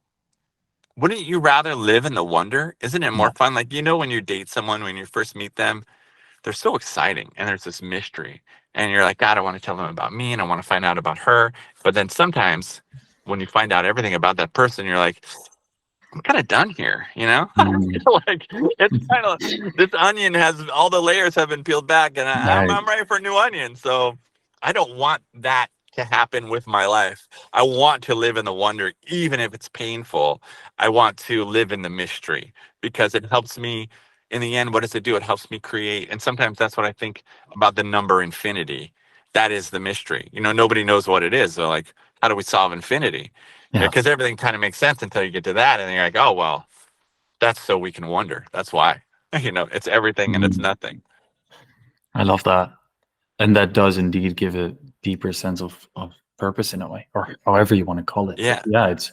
Wouldn't you rather live in the wonder? Isn't it more Yeah. fun? Like, when you date someone, when you first meet them, they're so exciting and there's this mystery and you're like, God, I want to tell them about me and I want to find out about her. But then sometimes when you find out everything about that person, you're like, I'm kind of done here, I Mm. feel like it's kind of, this onion has all the layers have been peeled back, and Right. I'm ready for a new onion. So I don't want that to happen with my life. I want to live in the wonder, even if it's painful. I want to live in the mystery because it helps me. In the end, what does it do? It helps me create. And sometimes that's what I think about the number infinity. That is the mystery. Nobody knows what it is. So, like, how do we solve infinity? Yeah. Because everything kind of makes sense until you get to that, and then you're like, oh well, that's so we can wonder. That's why. It's everything and it's Mm. nothing. I love that. And that does indeed give a deeper sense of purpose in a way, or however you want to call it. But Yeah. yeah, it's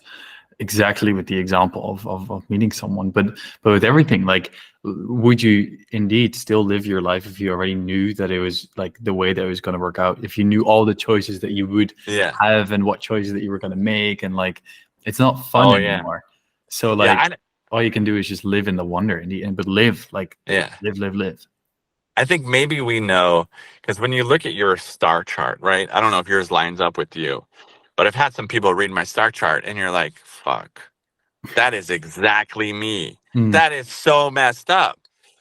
exactly with the example of meeting someone. But with everything, like, would you indeed still live your life if you already knew that it was like the way that it was going to work out? If you knew all the choices that you would Yeah. have and what choices that you were going to make, and like, it's not fun Oh yeah. anymore. So Yeah. like, all you can do is just live in the wonder in the end, but live like Yeah. live. I think maybe we know, because when you look at your star chart, right? I don't know if yours lines up with you, but I've had some people read my star chart and you're like, fuck, that is exactly me. Mm. That is so messed up.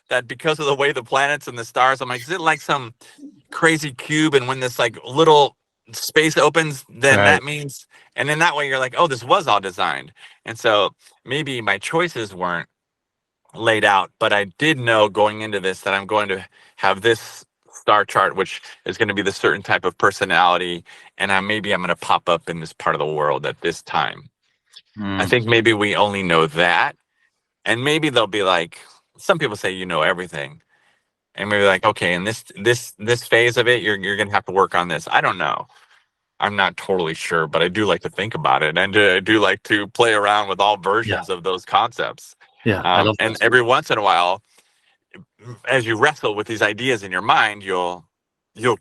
That because of the way the planets and the stars, I'm like, is it like some crazy cube? And when this like little space opens, then Right. that means, and in that way, you're like, oh, this was all designed. And so maybe my choices weren't laid out, but I did know going into this that I'm going to have this star chart, which is going to be the certain type of personality, and maybe I'm going to pop up in this part of the world at this time. I Mm. think maybe we only know that, and maybe they'll be like, some people say everything, and maybe like, okay, in this phase of it, you're going to have to work on this. I don't know. I'm not totally sure, but I do like to think about it, and I do like to play around with all Yeah. versions of those concepts. Yeah. I love And that. every once in a while, as you wrestle with these ideas in your mind, you'll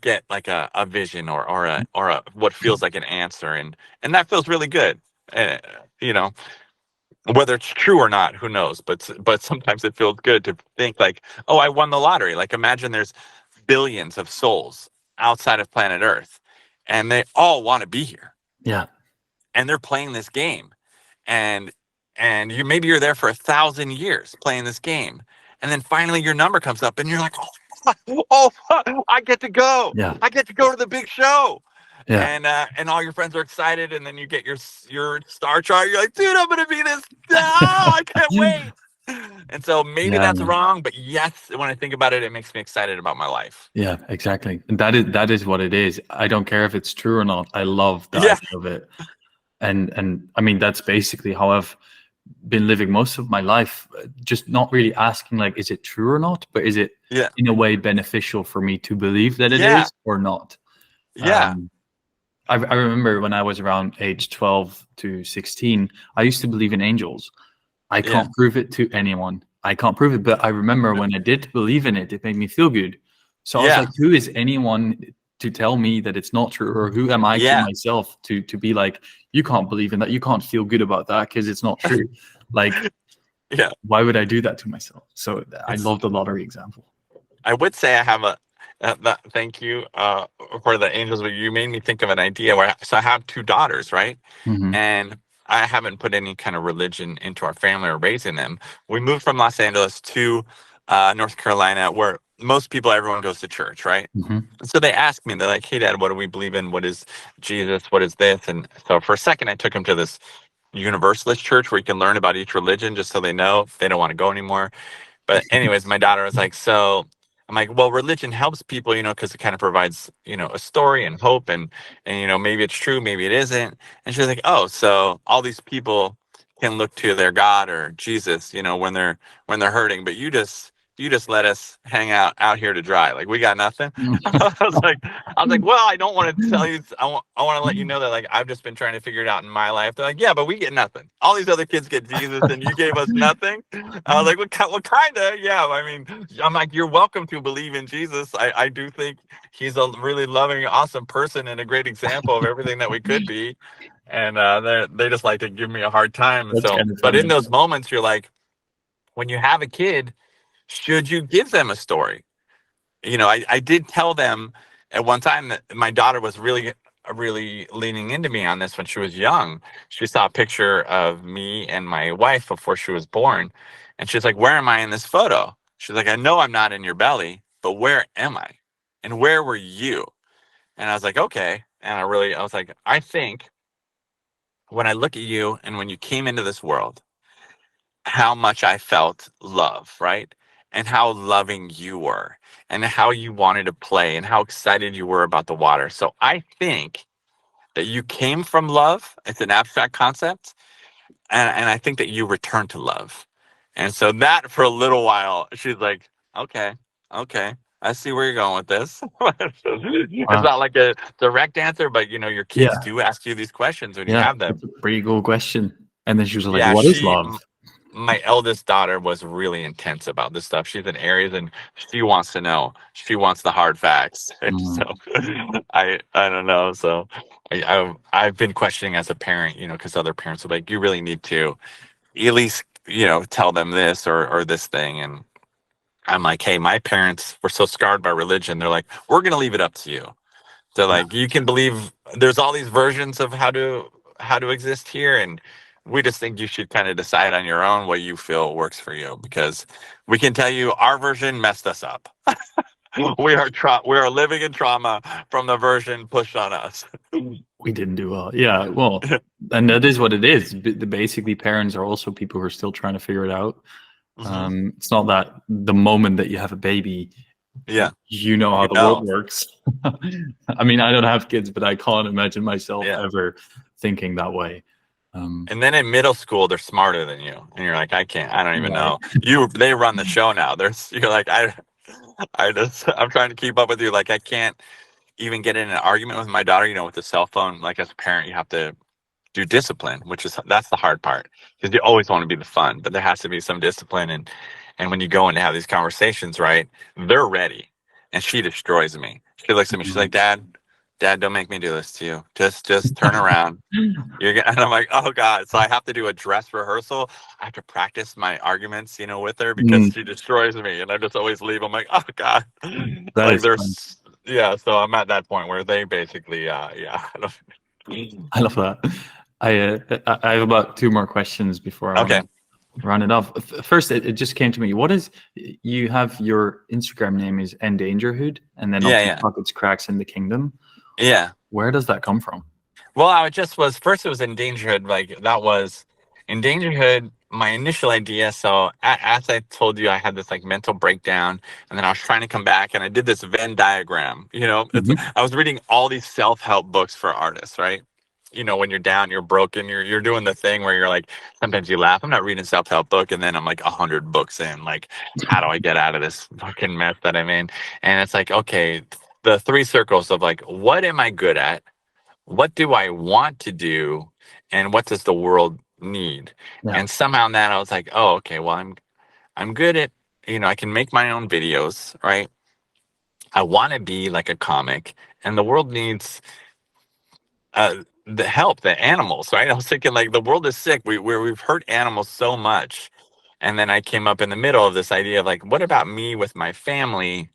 get like a vision or a what feels like an answer, and that feels really good. Uh, you know, whether it's true or not, who knows? But sometimes it feels good to think like, oh, I won the lottery. Like, imagine there's billions of souls outside of planet Earth, and they all want to be here, Yeah. and they're playing this game, and maybe you're there for 1,000 years playing this game, and then finally your number comes up, and you're like, oh, I get to go. Yeah. I get to go to the big show. Yeah. And all your friends are excited, and then you get your star chart. You're like, dude, I'm gonna be this. Oh, I can't wait. And so maybe Yeah, that's man. wrong, but yes, when I think about it, it makes me excited about my life. Yeah, exactly. And that is what it is. I don't care if it's true or not. I love the Yeah, idea of it. And I mean, that's basically how I've been living most of my life, just not really asking like, is it true or not, but is it yeah, in a way beneficial for me to believe that it yeah, is or not? yeah, Um, I remember when I was around age 12 to 16, I used to believe in angels. I yeah, can't prove it to anyone. I can't prove it, but I remember when I did believe in it, it made me feel good. So I was yeah, like, who is anyone to tell me that it's not true? Or who am I to yeah, myself to be like, you can't believe in that, you can't feel good about that because it's not true. Like, yeah. why would I do that to myself? So I It's. love the lottery example. I would say I have thank you for the angels, but you made me think of an idea so I have two daughters, right? Hmm. And I haven't put any kind of religion into our family or raising them. We moved from Los Angeles to North Carolina, where most people, everyone goes to church, right? Hmm. So they asked me, they're like, hey, Dad, what do we believe in? What is Jesus? What is this? And so for a second, I took him to this universalist church where you can learn about each religion just so they know if they don't want to go anymore. But anyways, my daughter was like, so I'm like, well, religion helps people, because it kind of provides, a story and hope and, maybe it's true, maybe it isn't. And she was like, oh, so all these people can look to their God or Jesus, when they're hurting, but you just let us hang out here to dry. Like we got nothing. I was like, well, I don't want to tell you. I want to let you know that like I've just been trying to figure it out in my life. They're like, yeah, but we get nothing. All these other kids get Jesus, and you gave us nothing. I was like, what kind of? Yeah, I mean, I'm like, you're welcome to believe in Jesus. I do think he's a really loving, awesome person and a great example of everything that we could be. And they just like to give me a hard time. That's So, kind of but in funny. those moments, you're like, when you have a kid, should you give them a story? I did tell them at one time that my daughter was really leaning into me on this when she was young. She saw a picture of me and my wife before she was born. And she's like, where am I in this photo? She's like, I know I'm not in your belly, but where am I? And where were you? And I was like, okay. And I was like, I think when I look at you and when you came into this world, how much I felt love, right? And how loving you were and how you wanted to play and how excited you were about the water. So I think that you came from love. It's an abstract concept. And I think that you return to love. And so that for a little while, she's like, okay, I see where you're going with this. It's Wow. not like a direct answer, but your kids Yeah, do ask you these questions when you yeah, have that's them. a pretty cool question. And then she was like, Yeah, "What is love?" my eldest daughter was really intense about this stuff. She's in Aries and she wants to know. She wants the hard facts. And so Mm. I don't know. So I've been questioning as a parent, because other parents are like, you really need to at least, tell them this or this thing. And I'm like, hey, my parents were so scarred by religion. They're like, we're gonna leave it up to you. So Yeah. like you can believe there's all these versions of how to exist here, and we just think you should kind of decide on your own what you feel works for you because we can tell you our version messed us up. We are living in trauma from the version pushed on us. We didn't do well. Yeah, well, and that is what it is. Basically, parents are also people who are still trying to figure it out. Hmm. It's not that the moment that you have a baby, Yeah, you know how you the world know. works. I mean, I don't have kids, but I can't imagine myself Yeah. ever thinking that way. Um, And then in middle school, they're smarter than you, and you're like, I can't. I don't even right. know. They run the show now. You're like, I'm trying to keep up with you. Like, I can't even get in an argument with my daughter. With the cell phone. Like as a parent, you have to do discipline, that's the hard part because you always want to be the fun, but there has to be some discipline. And when you go in to have these conversations, right, they're ready, and she destroys me. She looks at me. She's like, Dad, don't make me do this to you. Just turn around. And I'm like, oh God. So I have to do a dress rehearsal. I have to practice my arguments, with her because Mm, she destroys me. And I just always leave. I'm like, oh God. that Like is fun. yeah. So I'm at that point where they basically, yeah. I love that. I have about two more questions before I want Okay. to run it off. First, it just came to me. What is you have your Instagram name is Endangerhood, and then on Yeah. Yeah. TikTok it's Cracks in the Kingdom. Yeah. Where does that come from? Well, I just was first. It was Endangerhood. Like that was Endangerhood. My initial idea. So as I told you, I had this like mental breakdown, and then I was trying to come back, and I did this Venn diagram. Hmm. I was reading all these self-help books for artists, right? When you're down, you're broken, you're doing the thing where you're like, sometimes you laugh. I'm not reading a self-help book, and then I'm like 100 books in. Like, how do I get out of this fucking mess that I'm in? And it's like, okay, the three circles of like, what am I good at? What do I want to do, and what does the world need? Yeah. And somehow in that I was like, oh, okay, well, I'm good at, I can make my own videos, right? I want to be like a comic, and the world needs the help, the animals, right? I was thinking like the world is sick. We've hurt animals so much. And then I came up in the middle of this idea of like, what about me with my family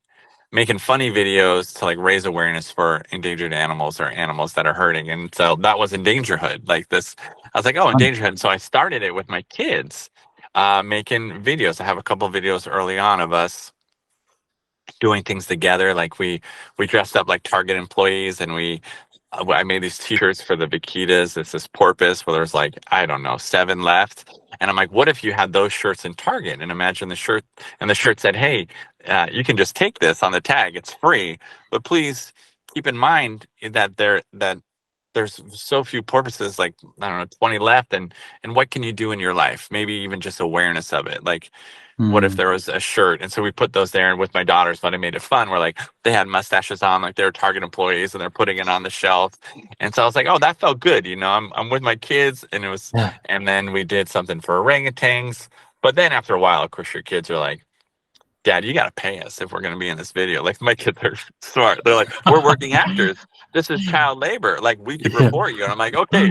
making funny videos to like raise awareness for endangered animals or animals that are hurting. And so that was Endangerhood. Like this, I was like, oh, Fun. Endangerhood. And so I started it with my kids, making videos. I have a couple of videos early on of us doing things together. Like we dressed up like Target employees, and I made these t-shirts for the Vaquitas. It's this porpoise where there's like, I don't know, 7 left. And I'm like, what if you had those shirts in Target? And imagine the shirt, and the shirt said, hey, you can just take this on the tag. It's free. But please keep in mind that there's so few porpoises, like, I don't know, 20 left. And what can you do in your life? Maybe even just awareness of it. Like, what if there was a shirt? And so we put those there, and with my daughters, but I made it fun. We're like, they had mustaches on, like they were Target employees, and they're putting it on the shelf. And so I was like, oh, that felt good. You know, I'm with my kids, and it was, Yeah. and then we did something for orangutans. But then after a while, of course, your kids are like, Dad, you got to pay us if we're going to be in this video. Like, my kids are smart. They're like, we're working actors. This is child labor. Like, we could Yeah. report you. And I'm like, okay.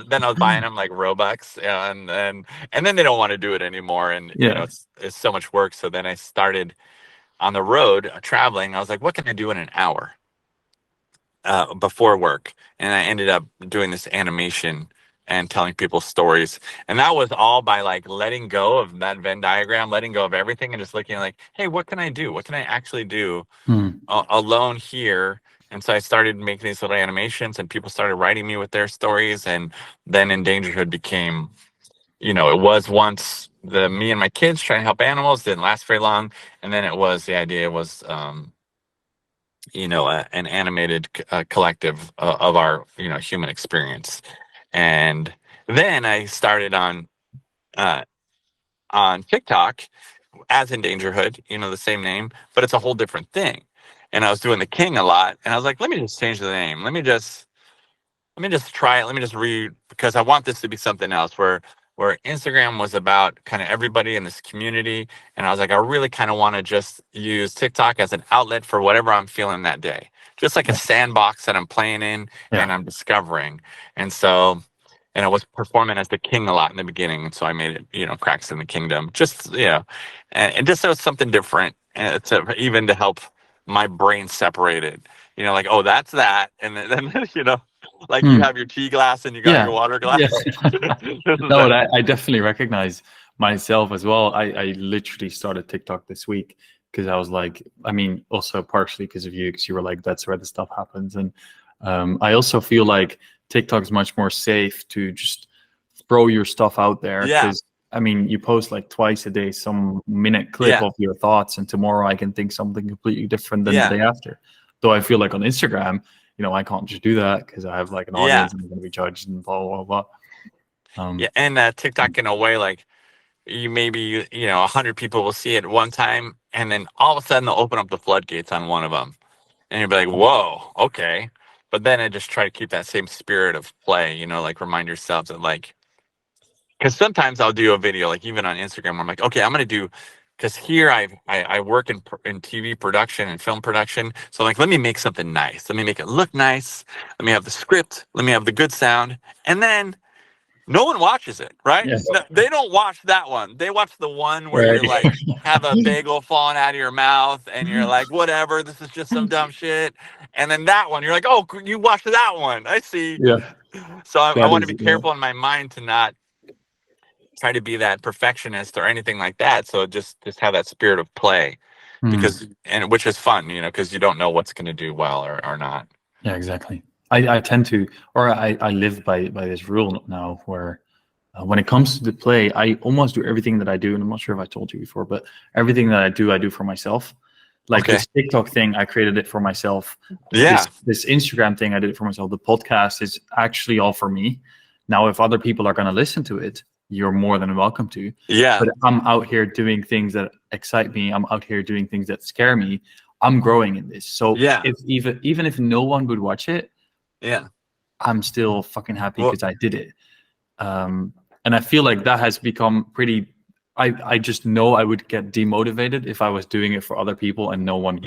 Then I was buying them like Robux, and then they don't want to do it anymore. And you know, Yeah. it's so much work. So then I started on the road traveling. I was like, what can I do in an hour before work? And I ended up doing this animation and telling people stories. And that was all by like letting go of that Venn diagram, letting go of everything, and just looking like, hey, what can I do? What can I actually do alone here? And so I started making these little animations, and people started writing me with their stories. And then Endangerhood became, you know, it was once me and my kids trying to help animals, didn't last very long. And then the idea was, you know, an animated collective of our, you know, human experience. And then I started on TikTok as Endangerhood, you know, the same name, but it's a whole different thing. And I was doing the King a lot, and I was like, let me just change the name. Let me just try it. Let me just read, because I want this to be something else where Instagram was about kind of everybody in this community. And I was like, I really kind of want to just use TikTok as an outlet for whatever I'm feeling that day. Just like a sandbox that I'm playing in and I'm discovering. And so, and I was performing as the king a lot in the beginning. And so I made it, you know, Cracks in the Kingdom, just, you know, and just so it's something different, even to help my brain separate it, you know, like, oh, that's that. And then you know, like you have your tea glass and you got your water glass. No, and I definitely recognize myself as well. I literally started TikTok this week because I was like, I mean, also partially because of you, because you were like, that's where the stuff happens. And I also feel like TikTok is much more safe to just throw your stuff out there. Because I mean, you post like twice a day, some minute clip of your thoughts, and tomorrow I can think something completely different than the day after. Though I feel like on Instagram, you know, I can't just do that because I have like an audience and I'm going to be judged and blah, blah, blah. And TikTok, in a way, like you maybe, you know, 100 people will see it one time, and then all of a sudden they'll open up the floodgates on one of them. And you'll be like, whoa, okay. But then I just try to keep that same spirit of play, you know, like remind yourself that, like, because sometimes I'll do a video, like even on Instagram, where I'm like, okay, I'm going to do, because here I work in TV production and film production. So like, let me make something nice. Let me make it look nice. Let me have the script. Let me have the good sound. And then no one watches it, right? No, they don't watch that one. They watch the one where you're like, have a bagel falling out of your mouth and you're like, whatever, this is just some dumb shit. And then that one, you're like, oh, you watched that one. I see. Yeah. So I want to be careful in my mind to not try to be that perfectionist or anything like that. So just have that spirit of play, because, and which is fun, you know, because you don't know what's going to do well or not. Yeah, exactly. I tend to, or I live by this rule now where when it comes to the play, I almost do everything that I do. And I'm not sure if I told you before, but everything that I do for myself. Like this TikTok thing, I created it for myself. Yeah. This Instagram thing, I did it for myself. The podcast is actually all for me. Now, if other people are going to listen to it, you're more than welcome to. Yeah. But I'm out here doing things that excite me. I'm out here doing things that scare me. I'm growing in this. So if even if no one would watch it, I'm still fucking happy because I did it. And I feel like that has become pretty. I just know I would get demotivated if I was doing it for other people and no one.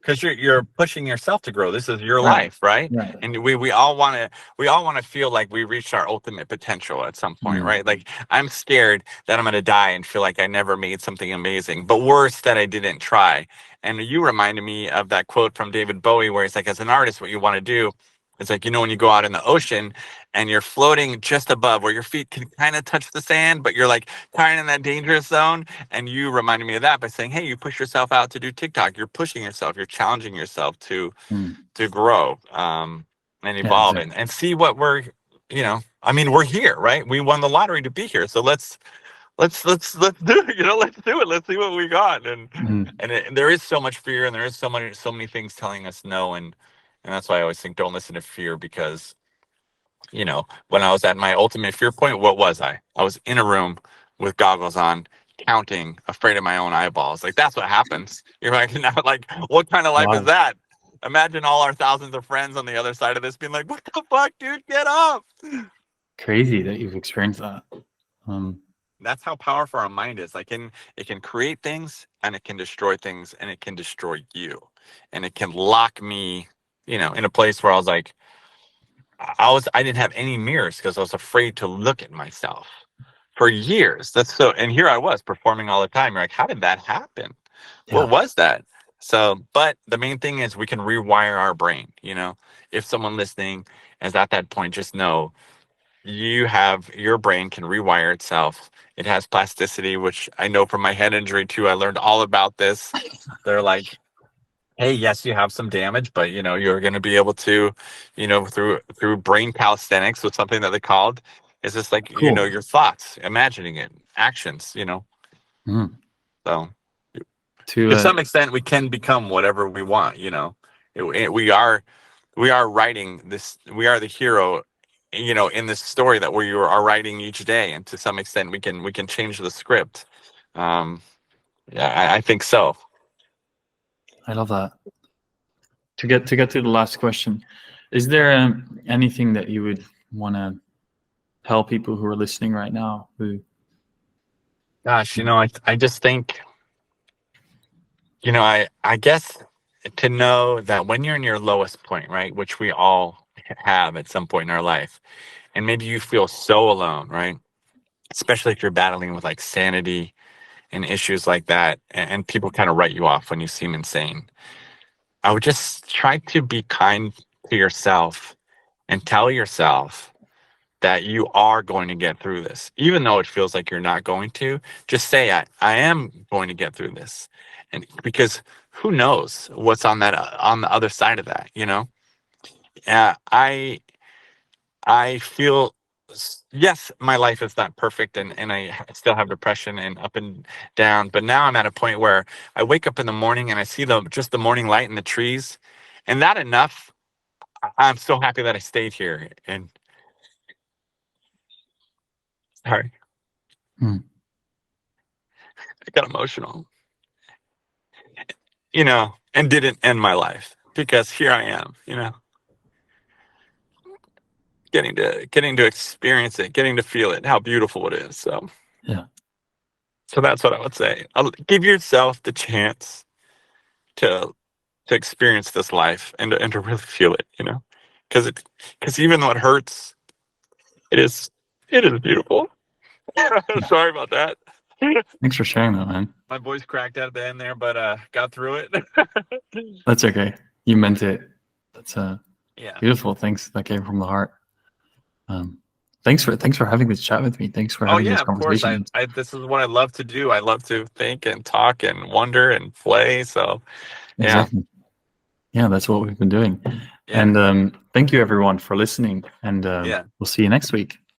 Because you're pushing yourself to grow. This is your life, right? And we all want to feel like we reached our ultimate potential at some point, right? Like, I'm scared that I'm going to die and feel like I never made something amazing, but worse, that I didn't try. And you reminded me of that quote from David Bowie where he's like, as an artist, what you want to do It's like, when you go out in the ocean and you're floating just above where your feet can kind of touch the sand, but you're like kind of in that dangerous zone. And you reminded me of that by saying, hey, you push yourself out to do TikTok. You're pushing yourself. You're challenging yourself to grow and Yeah, evolve exactly. and see what we're, we're here, right? We won the lottery to be here. So let's do it. Let's do it. Let's see what we got. And there is so much fear, and there is so many things telling us no. And that's why I always think don't listen to fear, because when I was at my ultimate fear point, what was I? I was in a room with goggles on, counting, afraid of my own eyeballs. Like, that's what happens. You're like, now, like, what kind of life is Wow. that? Imagine all our thousands of friends on the other side of this being like, what the fuck, dude, get up. Crazy that you've experienced that. That's how powerful our mind is. Like, it can create things, and it can destroy things, and it can destroy you. And it can lock me, in a place where I was like, I didn't have any mirrors because I was afraid to look at myself for years. And here I was performing all the time. You're like, how did that happen? Yeah. What was that? So, but the main thing is we can rewire our brain. If someone listening is at that point, just know your brain can rewire itself. It has plasticity, which I know from my head injury too. I learned all about this. They're like, hey, yes, you have some damage, but you're going to be able to, through brain calisthenics, was something that they called, is just like, Cool. your thoughts, imagining it, actions, Mm. So To to some extent we can become whatever we want. We are writing this, we are the hero, in this story that we are writing each day. And to some extent we can change the script. I think so. I love that. To get to the last question, is there anything that you would want to tell people who are listening right now? Gosh, I just think, I guess, to know that when you're in your lowest point, right, which we all have at some point in our life, and maybe you feel so alone, right, especially if you're battling with like sanity and issues like that, and people kind of write you off when you seem insane, I would just try to be kind to yourself and tell yourself that you are going to get through this. Even though it feels like you're not going to, just say, I am going to get through this. And because who knows what's on the other side of that, I feel, yes, my life is not perfect, and I still have depression and up and down, but now I'm at a point where I wake up in the morning and I see just the morning light in the trees, and that enough, I'm so happy that I stayed here. And sorry, Hmm. I got emotional, and didn't end my life, because here I am, getting to experience it, getting to feel it, how beautiful it is. So Yeah. So that's what I would say. Give yourself the chance to experience this life, and to really feel it, because even though it hurts, it is beautiful. Sorry about that. Thanks for sharing that, man. My voice cracked out at the end there, but got through it. That's okay. You meant it. That's Yeah. beautiful. Thanks. That came from the heart. Thanks for having this chat with me. Thanks for having this Of course. conversation. This is what I love to do. I love to think and talk and wonder and play. So yeah. Exactly. Yeah, that's what we've been doing. Yeah. And thank you everyone for listening. And Yeah. we'll see you next week.